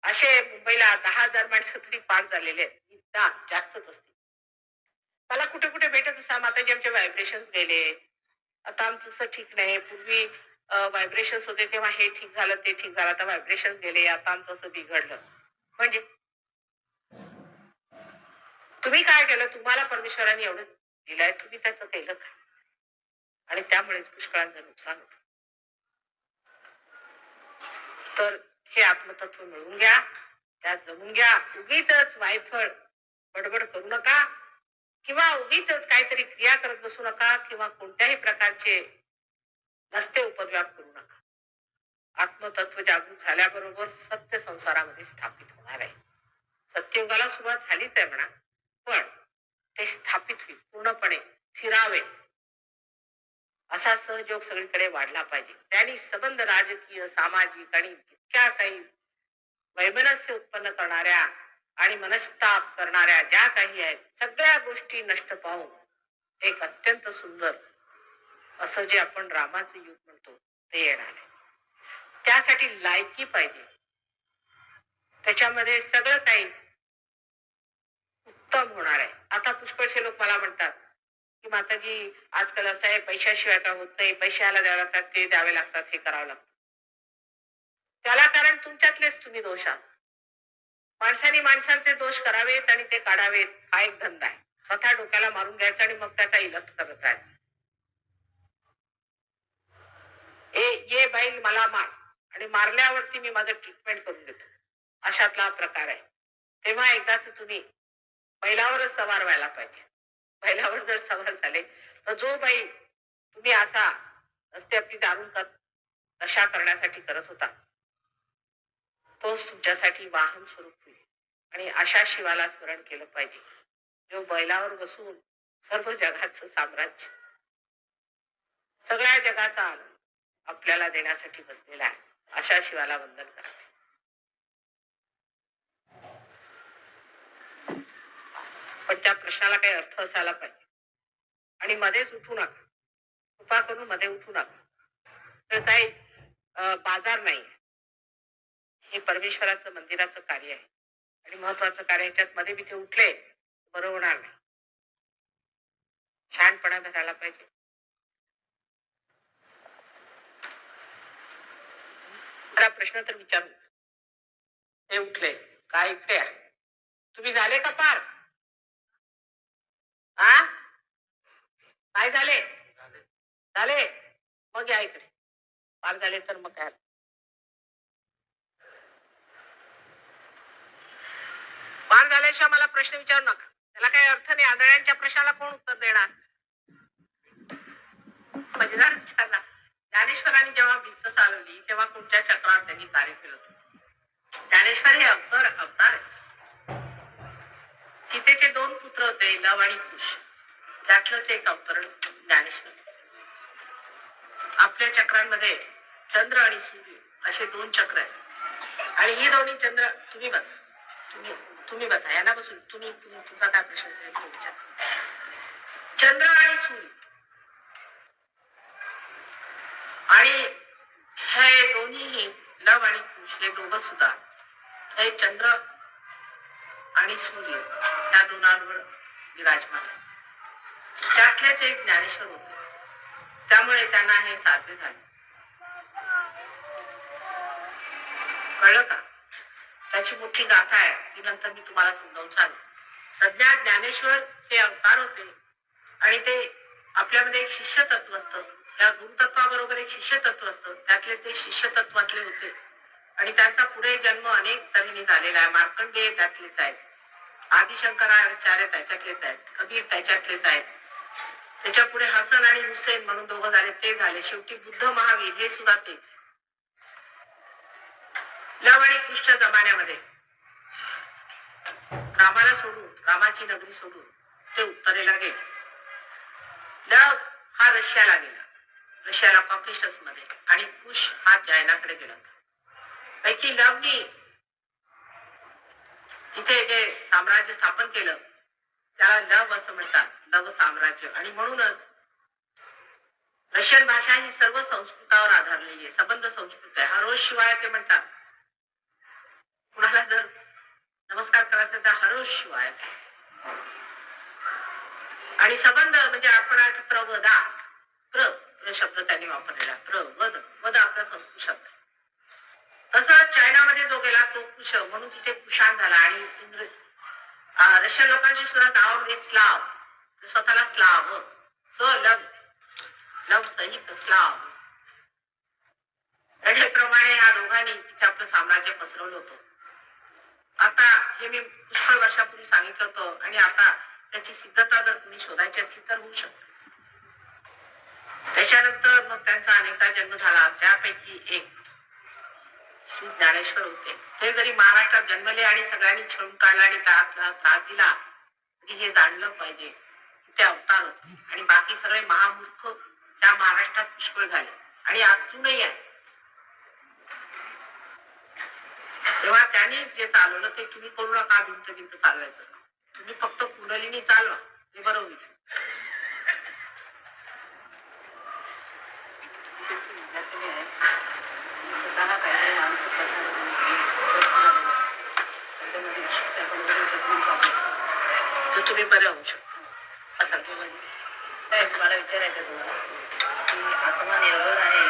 असे मुंबईला 10,000 माणसं तरी पार झालेले आहेत, निदान जास्तच असतील. मला कुठे कुठे भेटत असा माताजी आमचे व्हायब्रेशन गेले, आता आमचं असं ठीक नाही, पूर्वी व्हायब्रेशन होते तेव्हा हे ठीक झालं ते ठीक झालं, आता व्हायब्रेशन गेले, आता आमचं असं बिघडलं. म्हणजे तुम्ही काय केलं, तुम्हाला परमेश्वराने एवढं दिलंय, तुम्ही त्याचं केलं काय? आणि त्यामुळेच पुष्कळांचं नुकसान होतं. तर हे आत्मतत्व मिळवून घ्या, त्यात जमून घ्या. उगीच वायफळ बडबड करू नका, किंवा उगीच काहीतरी क्रिया करत बसू नका, किंवा कोणत्याही प्रकारचे नसते उपद्व्याप करू नका. आत्मतत्व जागृत झाल्याबरोबर सत्य संसारामध्ये स्थापित होणार आहे. सत्ययुगाला सुरुवात झालीच आहे म्हणा, पण ते स्थापित होईल, पूर्णपणे स्थिरावे, असा सहयोग सगळीकडे वाढला पाहिजे. त्यांनी संबंध राजकीय, सामाजिक आणि जितक्या काही वैमनस्य उत्पन्न करणाऱ्या आणि मनस्ताप करणाऱ्या ज्या काही आहेत, सगळ्या गोष्टी नष्ट पाहून एक अत्यंत सुंदर असं जे आपण रामाचं युग म्हणतो ते येणार आहे. त्यासाठी लायकी पाहिजे, त्याच्यामध्ये सगळं काही उत्तम होणार आहे. आता पुष्कळशे लोक मला म्हणतात की माताजी आजकाल असं आहे, पैशाशिवाय काय होत नाही, पैशाला द्यावे लागतात, ते द्यावे लागतात, हे करावं लागतं. त्याला कारण तुमच्यातलेच तुम्ही दोष आहात. माणसाने माणसांचे दोष करावेत आणि ते काढावेत, हा एक धंदा आहे. स्वतः डोक्याला मारून घ्यायचा आणि मग त्याचा इलाज करत राहायचा. ये बैल मला मार आणि मारल्यावरती मी माझं ट्रीटमेंट करून देतो, अशातला प्रकार आहे. तेव्हा एकदाच तुम्ही बैलावरच सवार व्हायला पाहिजे. बैलावर जर सवार झाले तर जो बैल तुम्ही असा रस्ते आपली दारून दशा करण्यासाठी करत होता, तोच तुमच्यासाठी वाहन स्वरूप होईल. आणि अशा शिवाला स्मरण केलं पाहिजे, जो बैलावर बसून सर्व जगाचं साम्राज्य, सगळ्या जगाचा आनंद आपल्याला देण्यासाठी बसलेला आहे. अशा शिवाला वंदन करा. पण त्या प्रश्नाला काही अर्थ असायला पाहिजे. आणि मध्येच उठू नका, कृपा करून मध्ये उठू नका. तर काही बाजार नाही, हे परमेश्वराचं मंदिराचं कार्य आहे आणि महत्वाचं कार्य. ह्याच्यात मध्ये तिथे उठले बरं होणार नाही. शहाणपणा धरायला पाहिजे. प्रश्न तर विचारू. हे उठले काय इकडे आहे, तुम्ही झाले का पार? हा, काय झाले? झाले, मग या इकडे. पार झाले तर मग काय, पार झाल्याशिवाय मला प्रश्न विचारू नका. त्याला काही अर्थ नाही. आंधळ्यांच्या प्रश्नाला कोण उत्तर देणार? मजेदार विचारला. ज्ञानेश्वरांनी जेव्हा भिंत चालवली तेव्हा कोणत्या चक्रात त्यांनी कार्य केलं होतं? ज्ञानेश्वर हे अवतार सीतेचे 2 पुत्र होते, लव आणि कुश. त्यातलंच एक अवतरण ज्ञानेश्वर. आपल्या चक्रांमध्ये चंद्र आणि सूर्य असे 2 चक्र आहेत आणि ही दोन्ही चंद्र. तुम्ही बसा, तुम्ही बसा, यांना बसून तुम्ही तुमचा काय प्रश्न विचार. चंद्र आणि सूर्य आणि हे दोन्ही लव आणि कुश, हे दोघं सुद्धा हे चंद्र आणि सूर्य त्या दोनांवर विराजमान आहे. त्यातलेच एक ज्ञानेश्वर होते, त्यामुळे त्यांना हे साध्य झाले. कळलं का? त्याची मोठी गाथा आहे, ती नंतर मी तुम्हाला समजावून सांगेन. सध्या ज्ञानेश्वर हे अवतार होते आणि ते आपल्यामध्ये एक शिष्य तत्व असतं. त्या गुरुतत्वाबरोबर एक शिष्य तत्व असतं, त्यातले ते शिष्य तत्वातले होते. आणि त्यांचा पुढे जन्म अनेक तऱ्हेने झालेला आहे. मार्कंडेय त्यातलेच आहेत, आदिशंकराचार्य त्याच्यातलेच आहेत, कबीर त्याच्यातलेच आहेत. त्याच्या पुढे हसन आणि हुसेन म्हणून दोघं झाले, ते झाले. शेवटी बुद्ध महावीर हे सुद्धा तेच. लव आणि कृष्ण जमान्यामध्ये रामाला सोडून, रामाची नगरी सोडून ते उत्तरेला गेले. लव हा रशियाला गेला, रशियाला कॉकेशस मध्ये, आणि कुश हा चायनाकडे गेला. पैकी लवनी तिथे जे साम्राज्य स्थापन केलं त्याला लव असं म्हणतात, लव साम्राज्य. आणि म्हणूनच रशियन भाषा ही सर्व संस्कृतावर आधारलेली आहे, संबंध संस्कृत आहे. हरोश शिवाय ते म्हणतात. कुणाला जर नमस्कार करायचा तर हरोश शिवाय. आणि संबंध म्हणजे आपण प्रवदा, प्र शब्द त्यांनी वापरलेला, प्रवद, वद आपला संस्कृत शब्द. तसं चायनामध्ये जो गेला तो कुश, म्हणून तिथे कुशाण झाला. आणि रशियन लोकांची सुद्धा नाव म्हणजे स्लाव, स्वतःला स्लाव, स लव, लव सहित स्लाव. प्रमाणे या दोघांनी तिथे आपलं साम्राज्य पसरवलं होतं. आता हे मी पुष्कळ वर्षापूर्वी सांगितलं होतं, आणि आता त्याची सिद्धता जर कुणी शोधायची असली तर होऊ शकते. त्याच्यानंतर मग त्यांचा अनेकदा जन्म झाला. त्यापैकी एक श्री ज्ञानेश्वर होते. ते जरी महाराष्ट्रात जन्मले आणि सगळ्यांनी छळून काढला आणि त्रास दिला, हे जाणलं पाहिजे ते अवतार होते. आणि बाकी सगळे महामूर्ख त्या महाराष्ट्रात पुष्कळ झाले आणि अजूनही आहे. तेव्हा त्यांनी जे चालवलं ते तुम्ही करू नका, भिंत भिंत चालवायचं. तुम्ही फक्त कुंडलीनी चालवा, हे बरोबर. तर तुम्ही बरे होऊ शकता. असं मला विचारायचं तुम्हाला की आत्मनिर्भर आहे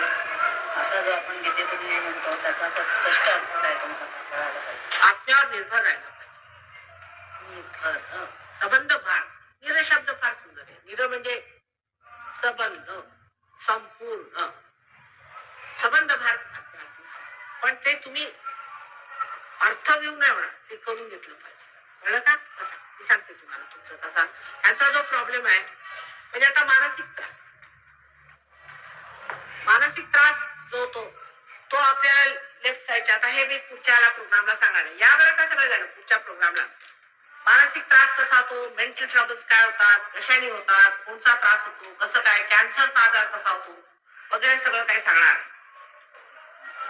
असा जो आपण गीतेतून म्हणतो त्याचा स्पष्ट अर्थ काय तुम्हाला? आत्म्यावर निर्भर राहिला पाहिजे. निर्भर, संबंध भार. निर शब्द फार सुंदर आहे. निर म्हणजे संबंध, संपूर्ण संबंध भार. पण ते तुम्ही अर्थ घेऊन नाही म्हणा, ते करून घेतलं पाहिजे. कळलं का? मी सांगते तुम्हाला तुमचा तसा. यांचा जो प्रॉब्लेम आहे म्हणजे आता मानसिक त्रास, मानसिक त्रास जो तो आपल्याला लेफ्ट साईडच्या, आता हे मी पुढच्या प्रोग्रामला सांगणार आहे. यावर काय सगळं झालं पुढच्या प्रोग्रामला. मानसिक त्रास कसा होतो, मेंटल ट्रबल्स काय होतात, कशाने होतात, कोणता त्रास होतो, कसं काय, कॅन्सरचा आजार कसा होतो वगैरे सगळं काही सांगणार.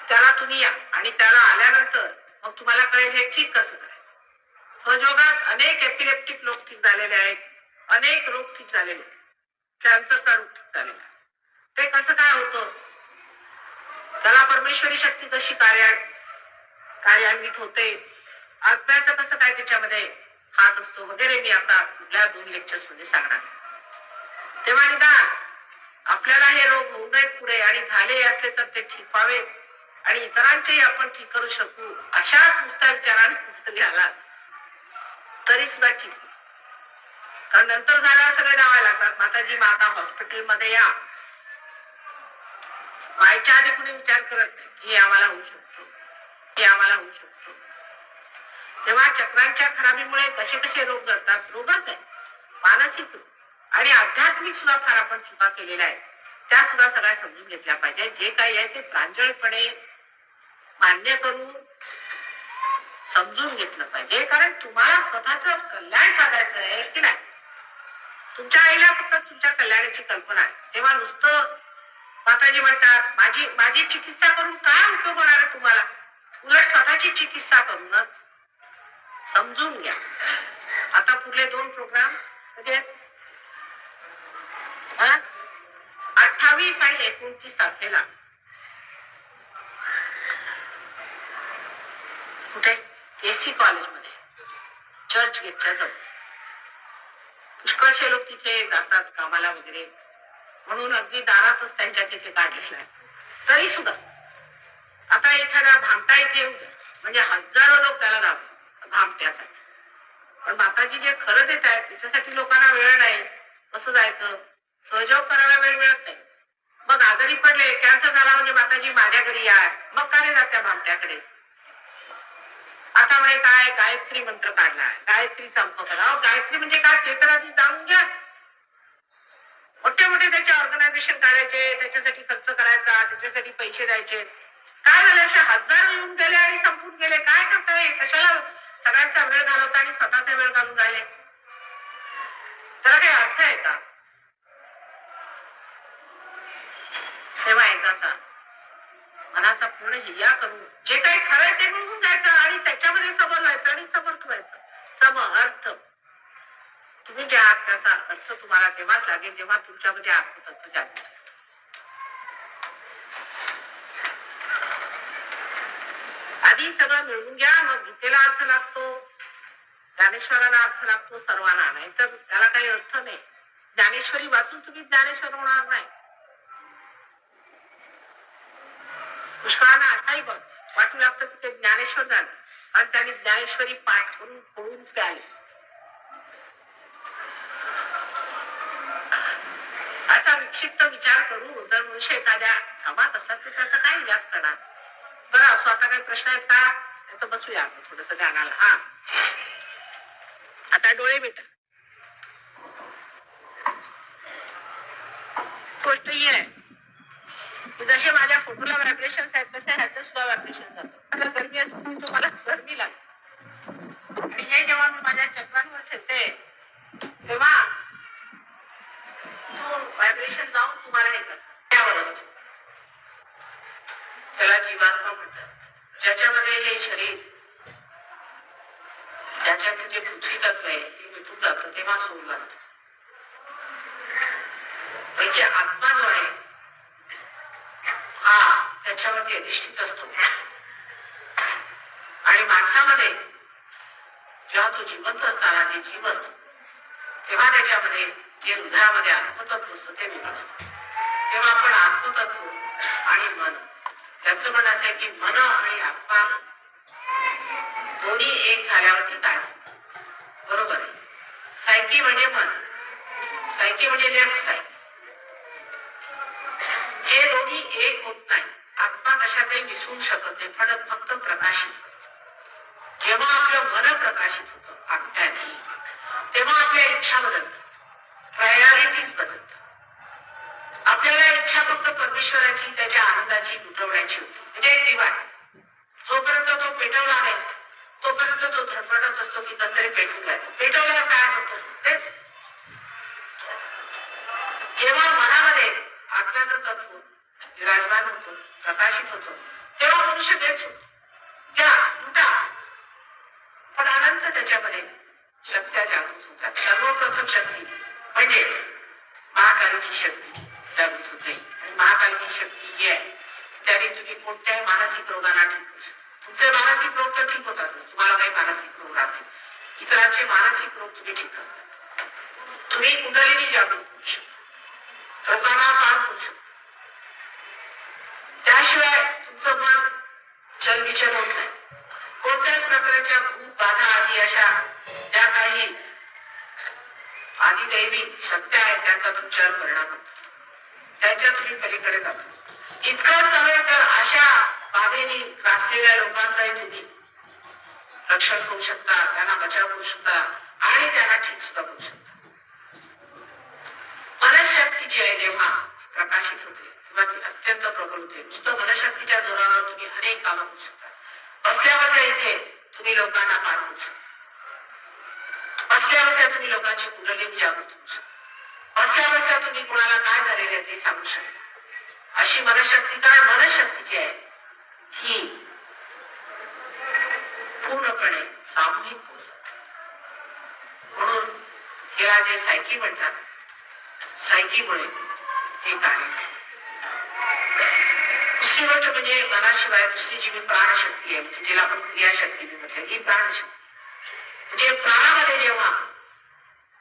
त्याला तुम्ही या, आणि त्याला आल्यानंतर मग तुम्हाला कळेल हे ठीक कसं करायचं. सहयोगात अनेक एपिलेप्टिक लोक ठीक झालेले आहेत, अनेक रोग ठीक झालेले, कॅन्सरचा रोग ठीक झालेला. ते कसं काय होतं, त्याला परमेश्वरी शक्ती कशी कार्यान्वित होते, आत्म्याचं कसं काय त्याच्यामध्ये हात असतो वगैरे मी आता पुढल्या 2 लेक्चर्स मध्ये सांगणार. तेव्हा निदान आपल्याला हे रोग होऊ नयेत पुढे, आणि झाले असले तर ते ठीक व्हावे आणि इतरांचेही आपण ठीक करू शकू, अशाच नुसत्या विचाराने आलात तरी सुद्धा ठीक. कारण नंतर झाल्यावर सगळे धावायला लागतात, माताजी माता हॉस्पिटलमध्ये या. व्हायच्या आधी कुणी विचार करत नाही की आम्हाला होऊ शकतो, की आम्हाला होऊ शकतो. तेव्हा चक्रांच्या खराबीमुळे कसे कसे रोग जडतात, रोगच आहे मानसिक रोग, आणि आध्यात्मिक सुद्धा फार आपण चुका केलेल्या आहेत, त्या सुद्धा सगळ्या समजून घेतल्या पाहिजे. जे काही आहे ते प्रांजळपणे मान्य करून समजून घेतलं पाहिजे. कारण तुम्हाला स्वतःच कल्याण साधायचं आहे की नाही. तुमच्या आईला फक्त तुमच्या कल्याणाची कल्पना आहे. तेव्हा नुसतं माताजी म्हणतात माझी चिकित्सा करून काय उपयोग होणार आहे तुम्हाला, उलट स्वतःची चिकित्सा करूनच समजून घ्या. आता पुढले 2 प्रोग्राम कधी आहेत, 28 आणि 29 तारखेला. कुठे? केसी कॉलेजमध्ये, चर्च गेटच्या जवळ. पुष्कळशे लोक तिथे जातात कामाला वगैरे, म्हणून अगदी दारातच त्यांच्या तिथे काढलेला आहे. तरी सुद्धा आता एखादा भामटा इथे येऊ द्या, म्हणजे हजारो लोक त्याला दाबतात भामट्यासाठी. पण माताजी जे खरं देत आहेत त्याच्यासाठी लोकांना वेळ नाही. कसं जायचं, सहयोग करायला वेळ मिळत नाही. मग आजारी पडले, कॅन्सर झाला म्हणजे माताजी माझ्या घरी या, मग का नाही जात त्या भामट्याकडे. आता म्हणे काय गायत्री मंत्र काढला, गायत्रीचा अंक करा. गायत्री म्हणजे काय ते तर आधी जाणून घ्या. मोठे मोठे त्याचे ऑर्गनायझेशन काढायचे, त्याच्यासाठी खर्च करायचा, त्याच्यासाठी पैसे द्यायचे. काय झाले, असे हजार येऊन गेले आणि संपून गेले. काय करताय, कशाला सगळ्यांचा वेळ घालवता आणि स्वतःचा वेळ घालून राहिले? त्याला काही अर्थ आहे का? तेव्हा एकदाचा मनाचा पूर्ण हिया करून जे काही खरंय ते मिळवून जायचं आणि त्याच्यामध्ये सबल व्हायचं आणि समर्थ व्हायचं. सम अर्थ तुम्ही जे आहात त्याचा अर्थ तुम्हाला तेव्हाच लागेल जेव्हा तुमच्यामध्ये आत्मतत्व जागृत. आधी सगळं मिळवून घ्या, मग गीतेला अर्थ लागतो, ज्ञानेश्वराला अर्थ लागतो, सर्वांना. नाही तर त्याला काही अर्थ नाही. ज्ञानेश्वरी वाचून तुम्ही ज्ञानेश्वर होणार नाही. पुष्कळांना असाही बघ वाटू लागतं की ते ज्ञानेश्वर झाले आणि त्यांनी ज्ञानेश्वरी पाठ करून फोडून प्याले. असा विक्षिप्त विचार करू जर मनुष्य एखाद्या धामात असतात तर त्याचा काय इलाज करणार? बरं असो, आता काही प्रश्न आहेत का? तर बसूया थोडस ध्यानाला. हा, आता डोळे मिटा. गोष्ट ही आहे की जसे माझ्या फोटोला व्हायब्रेशन आहेत तसे ह्याचं सुद्धा व्हायब्रेशन जातं. मला गरमी असते तुम्हाला गरमी लागते आणि हे जेव्हा मी माझ्या चक्रांवर ठेवते तेव्हा तो व्हायब्रेशन जाऊन तुम्हाला हे करतो. त्यावर असतो, त्याला जीवात्मा म्हणतात. ज्याच्यामध्ये हे शरीर, ज्याच्यात जे पृथ्वी तत्व आहे ते मिटून जातं तेव्हा सोडलं असतं. त्याची आत्मा जो आहे हा त्याच्यावरती अधिष्ठित असतो आणि माणसामध्ये जेव्हा तो जिवंत असताना जे जीव असतो तेव्हा त्याच्यामध्ये जे हृदयामध्ये आत्मतत्व असतं ते वेगळं असतं. तेव्हा आपण आत्मतत्व आणि मन, त्याचं म्हणणं असं आहे की मन आणि आत्मा दोन्ही एक झाल्यावरती काय बरोबर आहे. सायकी म्हणजे मन, सायकी म्हणजे लेफ्ट साईड. हे दोन्ही एक होत नाही. आत्मा कशातही विसरू शकत नाही, पण फक्त प्रकाशित. जेव्हा आपलं मन प्रकाशित होतं आत्म्याने तेव्हा आपल्या इच्छा बदलतात, प्रायोरिटीज बदलतात. आपल्याला इच्छा फक्त परमेश्वराची, त्याच्या आनंदाची लुटवण्याची होती. म्हणजे एक दिवा जोपर्यंत तो पेटवला नाही तोपर्यंत तो धडपडत असतो की तरी पेटून जायचं. पेटवल्यावर काय होतं ते जेव्हा मनामध्ये आत्म्याचं तत्व विराजमान होतो, प्रकाशित होतो, तेव्हा मनुष्य देच होतो. घ्या लुटा, पण अनंत त्याच्यामध्ये शक्त्या जागृत होतात. सर्वप्रथम शक्ती म्हणजे महाकालीची शक्ती जागृत होते आणि महाकालीची शक्ती ही आहे त्याने तुम्ही कोणत्याही मानसिक रोगांना ठीक करू शकता. तुमचे मानसिक रोग तर ठीक होतातच, तुम्हाला काही मानसिक रोग राहतील, इतरांचे मानसिक रोग तुम्ही ठीक करता. तुम्ही कुंडलिनी जागृत करू शकता, लोकांना पार करू शकता. त्याशिवाय तुमचं मन चलविचल होत नाही. कोणत्याच प्रकारच्या भूत बाधा आदी अशा ज्या काही आदिदैविक शक्त्या आहेत त्यांचा तुमच्यावर परिणाम होतो, त्याच्या तुम्ही पलीकडे जाता. इतकंच नव्हे तर अशा बाधेने ग्रासलेल्या लोकांचाही तुम्ही रक्षण करू शकता, त्यांना बचाव करू शकता आणि त्यांना ठीक सुद्धा करू शकता. मनशक्ती जी आहे जेव्हा प्रकाशित होते तेव्हा ती अत्यंत प्रबळ होते. नुसतं मनशक्तीच्या जोरावर तुम्ही अनेक कामं करू शकता. बसल्या बसल्या इथे तुम्ही लोकांना पार करू शकता. बसल्या बसल्या तुम्ही लोकांची कुंडलिनी जागृत करू शकता. बसल्या बसल्या तुम्ही कुणाला काय झालेले आहे ते सांगू शकता. अशी मनशक्ती, कारण मनशक्ती जी आहे ही पूर्णपणे सामूहिक पोहोचते. म्हणून हिला जे सायकी म्हणतात, सायकीमुळे हे कार्य. दुसरी गोष्ट म्हणजे मनाशिवाय दुसरी जी प्राणशक्ती आहे, म्हणजे जिला आपण क्रियाशक्ती म्हटलं, ही प्राणशक्ती. म्हणजे प्राणामध्ये जेव्हा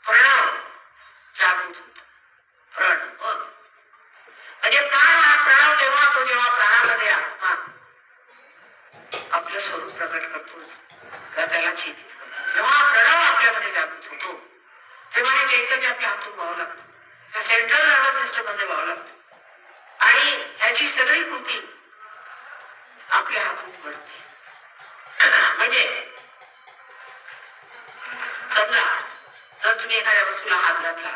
प्रणव जागृत होतो, प्रणव म्हणजे प्राण हा प्रणव जेव्हा तो जेव्हा प्राणामध्ये आत्मा आपलं स्वरूप प्रकट करतो का त्याला चेतित करतो, जेव्हा प्रणव आपल्यामध्ये जागृत होतो तेव्हा हे चैतन्य आपल्या हातून व्हावं लागतं, त्या सेंट्रल नर्वस सिस्टम मध्ये व्हावं लागतं आणि ह्याची सगळी कृती आपल्या हातून घडते. म्हणजे समजा जर तुम्ही एखाद्या वस्तूला हात घातला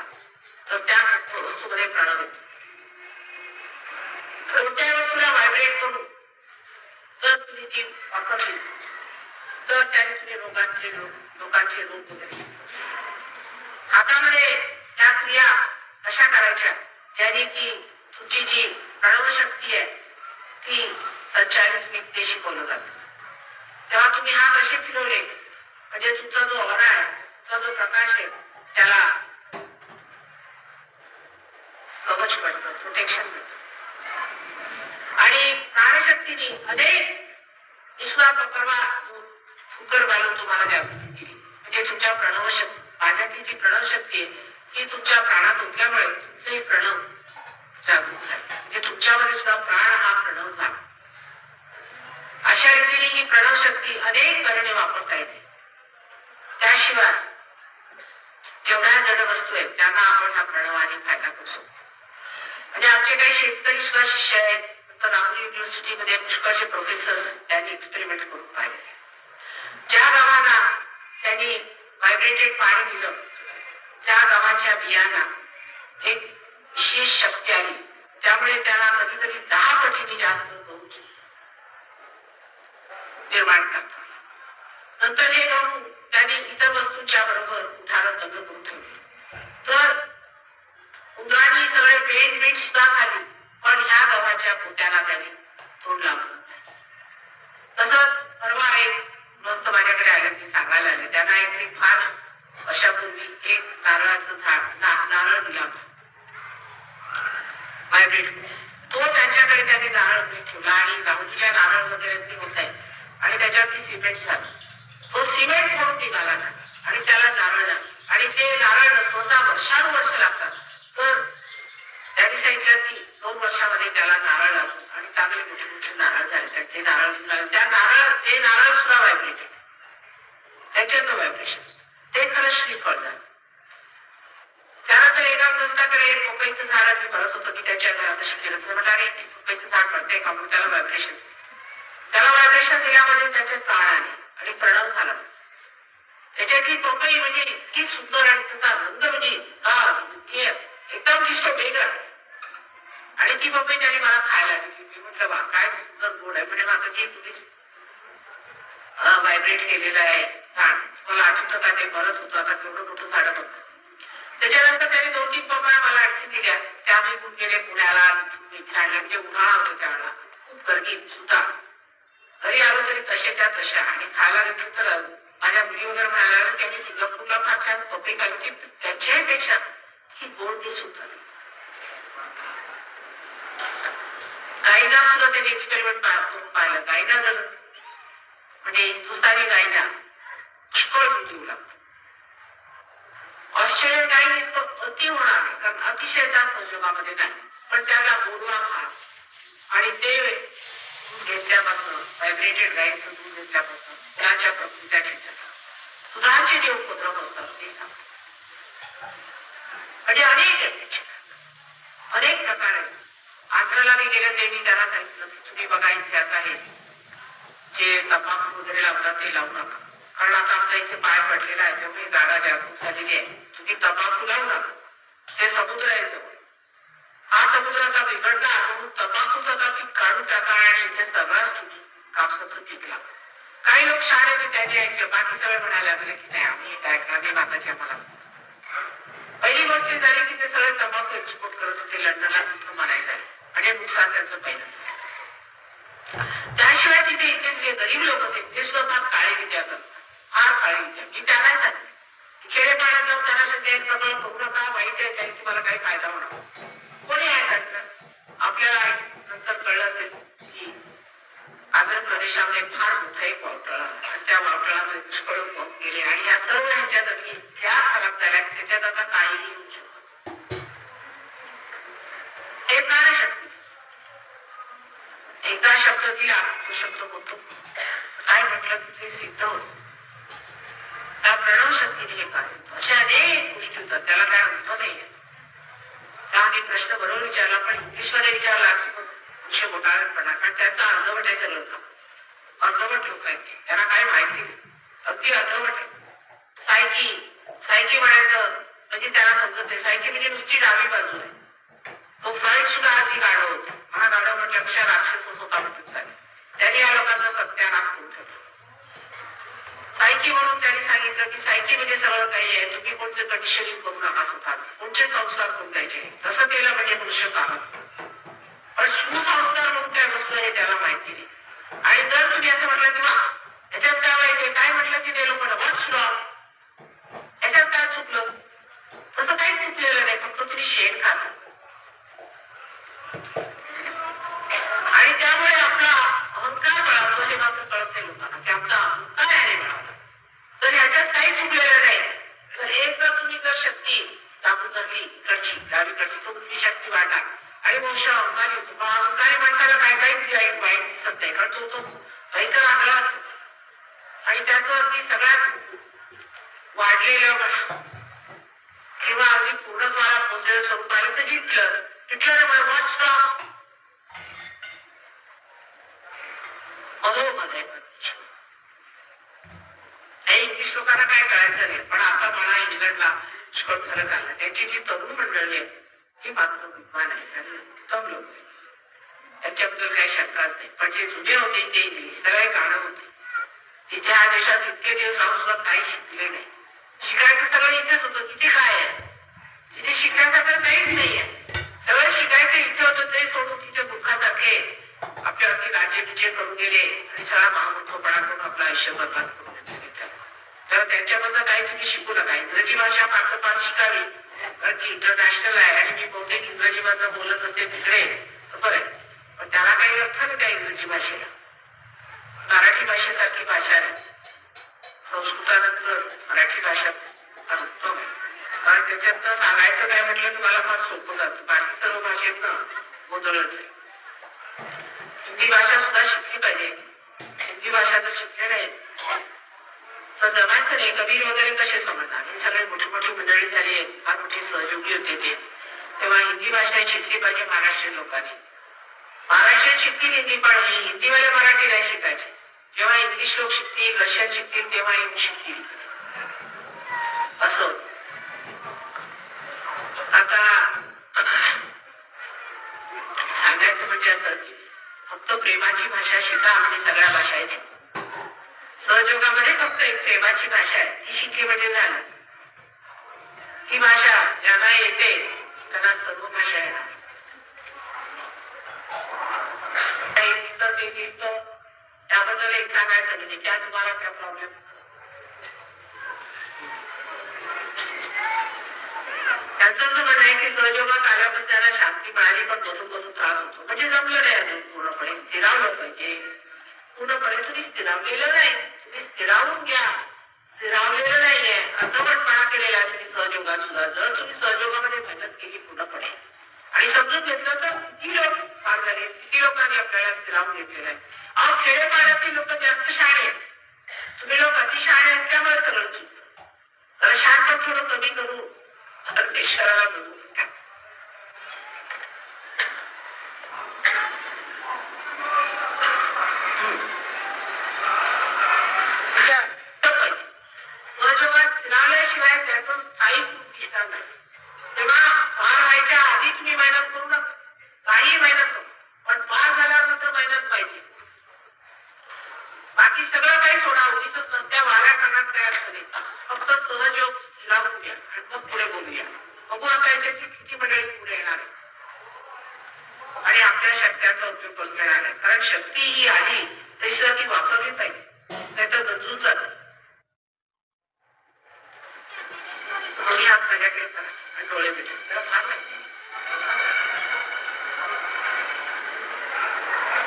तर त्या वस्तूमध्ये प्रणव येतो. कोणत्याही वस्तूला व्हायब्रेट करून जर तुम्ही ती वापरली तर त्याने तुम्ही लोकांचे रोग वगैरे. हातामध्ये त्या क्रिया कशा करायच्या ज्याने की तुमची जी प्रणव शक्ती आहे ती संचालित होईल ते शिकवलं जातं. तेव्हा तुम्ही हात असे फिरवले म्हणजे तुमचा जो ऑरा आहे, तुमचा जो प्रकाश आहे त्याला कवच पडतं, प्रोटेक्शन मिळतं. आणि प्राणशक्तीने अनेक परवा फुकर घालून तुम्हाला जागृती केली. म्हणजे तुमच्या प्रणव शक्ती, माझ्यातली जी प्रणव शक्ती आहे ती तुमच्या प्राणात होत्यामुळे तुमचंही प्रणव जागृत झाले. म्हणजे तुमच्यामध्ये सुद्धा प्राण हा प्रणव झाला. अशा रीतीने ही प्रणव शक्ती अनेक कारणे वापरता येते. त्याशिवाय जेवढ्या जड वस्तू आहेत त्यांना आपण ह्या प्रणवाने फायदा करू शकतो. म्हणजे आमचे काही शेतकरी सुद्धा शिष्य आहेत, तर राहुरी युनिव्हर्सिटीमध्ये पुष्कळचे प्रोफेसर्स त्यांनी एक्सपेरिमेंट करून पाहिले. ज्या गावांना त्यांनी व्हायब्रेटेड पाणी दिलं त्या गावाच्या बियांना एक विशेष शक्ती आली. त्यामुळे त्यांना कधी कधी 10 पटीने जास्त गहू निर्माण करतात. नंतर हे गहू त्यांनी इतर वस्तूंच्या बरोबर उठारण बंद करून ठेवले. तर उंदरांनी सगळे पेन बीट सुद्धा खाली, पण ह्या गव्हाच्या पोत्याला त्यांनी तोंड लावलं. तसंच परवा एक मस्त माझ्याकडे आले, ते सांगायला आले, त्यांना एक फार वर्षापूर्वी एक नारळाचं झाड नारळ दिला व्हायब्रेट. तो त्यांच्याकडे त्यांनी नारळ ठेवला आणि राहुजीला नारळ वगैरे होत आहे आणि त्याच्यावरती सिमेंट झालं. तो सिमेंट म्हणून निघाला आणि त्याला नारळ झाला आणि ते नारळ स्वतः वर्षानुवर्ष लागतात. तर त्यांनी सांगितलं की 2 वर्षामध्ये त्याला नारळ लागतो आणि चांगले मोठे मोठे नारळ झाले. ते नारळ ते नारळ सुद्धा व्हायब्रेट आहे, त्याच्यात व्हायब्रेशन. ते खरं श्रीफळ झालं. त्यानंतर एका ग्रस्ताकडे एक पपईचं झाड मी भरत होतो, मी त्याच्या घरात अशी केलं म्हटलं अरे पपईचं झाड पडते का, मग त्याला व्हायब्रेशन दिल्यामध्ये त्याचे प्राण आले आणि प्रणव झाला. त्याच्यातली पपई म्हणजे इतकी सुंदर आणि त्याचा रंग म्हणजे एकदम दिसतो वेगळा. आणि ती पपई त्याने मला खायला दिली. मी म्हटलं वा काय सुंदर गोड आहे. म्हणजे आता जी तुम्ही व्हायब्रेट केलेलं आहे झाड, मला आठवतं का ते भरत होतं, आता केवढं मोठं झाड होतं. त्याच्यानंतर त्याने 2-3 पपया मला आणखी दिल्या. त्या मी घेऊन गेले पुण्याला, इथे आणले. म्हणजे उन्हाळा होता त्यावेळेला, खूप गर्मी सुद्धा. घरी आलो तरी तशाच्या तशा. आणि खायला घेतलं तर माझ्या मुली वगैरे म्हणाल्या त्यांनी सिंगापूरला फार छान पपई खाली होती, त्याच्याही पेक्षा ही गोड दिसून झाली. गाईना सुद्धा त्यांनी एक्सपेरिमेंट करून पाहिलं. गाईना जर म्हणजे हिंदुस्थानी गाईना चिकट देऊ लागतो. ऑस्ट्रेलियन गाई अति होणार नाही, कारण अतिशय जास्त संजोगामध्ये नाही, पण त्याला गोडवा भात आणि ते दूध घेतल्यापासून व्हायब्रेटेड गाईचं दूध घेतल्यापासून मुलाच्या प्रकृत्या ठेचतात, दुधाचे जे उपद्रव असतात ते सांगतात. म्हणजे अनेक प्रकारे. आंध्राला मी गेले त्यांनी त्यांना सांगितलं की तुम्ही बघा इथे आता आहे जे तंबाखू वगैरे लावतात ते लावू नका, कारण आता आमचा इथे पाय पडलेला आहे तेवढी जागा जागृत झालेली आहे. तुम्ही तंबाखू लावू नका, ते समुद्र आहे जवळ. हा समुद्र आता बिघडला म्हणून तंबाखूचं पीक काढून टाका आणि इथे सगळंच कापसाचं पीक लावा. काही लोक शाळेत त्यांनी ऐकलं, बाकी सगळे म्हणायला लागले की नाही आम्ही काय करणार, माताची आम्हाला. पहिली गोष्ट झाली की ते सगळे तंबाखू एक्सपोर्ट करत होते लंडनला, तिथं म्हणायचं आणि नुकसान त्यांचं पहिलं. त्याशिवाय तिथे इथे जे गरीब लोक होते ते सुद्धा फार काळी विद्यार्थी, फार काळी विद्या. मी त्यांना सांगितलं खेडेपाड्यात जाऊन त्यांना सांगते सगळं करू नका, वाईट आहे त्याने तुम्हाला काही फायदा होणार. कोणी आहे सांगितलं? आपल्याला नंतर कळलं असेल की आंध्र प्रदेशामध्ये फार मोठा एक वावटळ आला आणि त्या वावटळामध्ये पुष्कळ पाहून गेले आणि या सर्व ह्याच्यात त्या खराब झाल्या त्याच्यात आता काहीही होऊ शकत. हे प्राणशक्ती. एकदा शब्द दिला तो शब्द होतो, काय म्हटलं की ते सिद्ध होत. त्या प्रणव शक्तीने हे कार्य. अशा अनेक गोष्टी होतात, त्याला काय अर्थ नाही. त्याने प्रश्न बरोबर विचारला, पण इंग्लिशमध्ये विचारला विषय मोठापणा, कारण त्याचा अर्धवट आहे सगळं काम. अर्धवट लोक आहेत त्यांना काय माहिती नाही, अगदी अर्धवट आहे. सायकी सायकी म्हणायचं म्हणजे त्याला समजत नाही. सायकी म्हणजे नुसती डावी बाजू आहे. तो फ्रॉइड सुद्धा आधी गाढव होता. हा गाढव म्हणजे अक्षर राक्षसच होता म्हणतात साहेब. त्यांनी या लोकांचा सत्यानाश करून ठेवला. सायकी म्हणून त्यांनी सांगितलं की सायकी म्हणजे सगळं काही आहे. तुम्ही कोणते कंडिशनिंग करू नका स्वतः. कोणते संस्कार करून द्यायचे तसं केलं म्हणजे मनुष्य काम. पण सुसंस्कार म्हणून काय वस्तू हे त्याला माहिती नाही. आणि जर तुम्ही असं म्हटलं की वा याच्यात काय माहिती काय म्हटलं की ते लोक व्हॉट्स रॉंग, याच्यात काय चुकलं, तसं काहीच चुकलेलं नाही. फक्त तुम्ही शेण खाता. आणि त्यामुळे आपला अहंकार बळावतो हे मात्र कळत नाही लोकांना की आमचा अहंकार आहे मिळाला. तर ह्याच्यात काही चुकलेलं नाही. तर एक जर तुम्ही जर शक्ती दाबून धरली इकडची डावीकडची तो तुम्ही शक्ती वाटा आणि मनुष्य अहंकारी होतो. पण अहंकारी माणसाला काय काही वाईट दिसत नाही कारण तो भयंकर आगळा असतो. आणि त्याचं अगदी सगळ्यात वाढलेलं किंवा अगदी पूर्णत्वाला पोचलेलं स्वरूप आलं तर हिटलर व्हॉट्स रॉंग मधोमध आहे. इंग्लिश लोकांना काय कळायचं नाही. पण आता मला इंग्लंडला फरक आला. त्यांची जी तरुण मंडळी आहे ही मात्र विद्वान आहे आणि उत्तम लोक आहे. त्याच्याबद्दल काही शंकाच नाही. पण जे जुने होते ते इंग्लिश सगळे गाणं होते. तिथे ह्या देशात इतके दिवस राहून सुद्धा काही शिकले नाही. शिकायचं सगळं इथेच होतं. तिथे काय आहे? तिथे शिकण्यासारखं काहीच नाहीये. सगळं शिकायचं इथे होतं ते सोडून तिथे दुःखासारखे आपल्यावरती राज्य विजय करून गेले आणि सगळा महामूर्खपणा करून आपलं आयुष्य बरबाद करून घेतले. तर त्यांच्यामधलं काही तुम्ही शिकू नका. इंग्रजी भाषा पाठोपाठ शिकावी कारण ती इंटरनॅशनल आहे आणि मी बहुतेक इंग्रजी भाषा बोलत असते तिकडे बरं आहे. पण त्याला काही अर्थ नाही त्या इंग्रजी भाषेला. मराठी भाषेसारखी भाषा आहे. संस्कृतानंतर मराठी भाषा फार उत्तम आहे. कारण त्याच्यातनं सांगायचं काय म्हटलं की मला फार सोपं जातं. बाकी सर्व भाषेतनं गोंधळच आहे. हिंदी भाषा सुद्धा शिकली पाहिजे. हिंदी भाषा जर शिकले नाही तर जमायचं नाही. कबीर वगैरे कसे समजणार. हे सगळे मोठी मोठी मंडळी झाली फार मोठी सहयोगी होते ते. तेव्हा हिंदी भाषा शिकली पाहिजे महाराष्ट्रीयन लोकांनी. महाराष्ट्रीयन शिकतील हिंदी पण हिंदीवाले मराठी नाही शिकायचे. जेव्हा इंग्लिश लोक शिकतील रशियन शिकतील तेव्हा हिंदी शिकतील असं. आता सांगायचं म्हणजे असं की फक्त प्रेमाची भाषा शिका आणि सगळ्या भाषा आहेत. सहयोगामध्ये फक्त एक प्रेमाची भाषा आहे ती शिकली म्हणजे झालं. ही भाषा ज्यांना येते त्यांना सर्व भाषा येणार. त्याबद्दल एक सांगायचं म्हणजे क्या तुम्हाला क्या प्रॉब्लेम. त्यांचं असं म्हणणं आहे की सहयोगात आल्यापासून त्यांना शांती मिळाली पण मधून मधून त्रास होतो. म्हणजे जमलं नाही अजून पूर्णपणे. स्थिरावलं पाहिजे. पूर्णपणे तुम्ही स्थिरावलेलं नाही. तुम्ही स्थिरावून घ्या. स्थिरावलेलं नाहीये अर्धवटपणा केलेला आहे तुम्ही सहयोगात सुद्धा. जर तुम्ही सहयोगामध्ये मेहनत केली पूर्णपणे आणि समजून घेतलं तर किती लोक फार झाले. किती लोकांनी आपल्याला स्थिरावून घेतलेलं आहे. अहो खेडेपाड्यातील लोक जास्त शहाणे आहेत. तुम्ही लोक अतिशहाणे असल्यामुळे सगळं चुकतं. तर शांत थोडं कमी करू परमेश्वराला मिळू. सहयोगात फिरवल्याशिवाय त्याचं स्थायी प्रतिष्ठान नाही. तेव्हा पार व्हायच्या आधी तुम्ही मेहनत करू नका. काही मेहनत नको. पण पार झाल्यावर नंतर मेहनत पाहिजे. बाकी सगळं काही सोडा. उगीच नसत्या वाऱ्या करण्यात तयार झाले. फक्त सहयोग स्थिरावून घ्या आणि मग पुढे बोलूया. बघू आता याच्याची किती मंडळी पुढे येणार आहे आणि आपल्या शक्त्यांचा उपयोग करून घेणार आहे. कारण शक्ती ही आली तशी ती वापरली पाहिजे. नाहीतर गंजून जात. दोन्ही हात माझ्याकडे करा आणि डोळे भेटेल. त्याला फार माहिती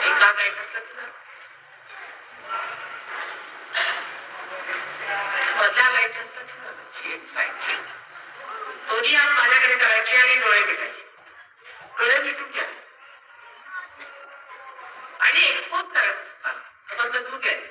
एका काय कसलं की मधल्या लाईट असलं की दोन्ही हात माझ्याकडे करायचे आणि डोळे भेटायचे. डोळे भेटून घ्या आणि एक्सपोज करायचं. संबंध दूर घ्यायचं.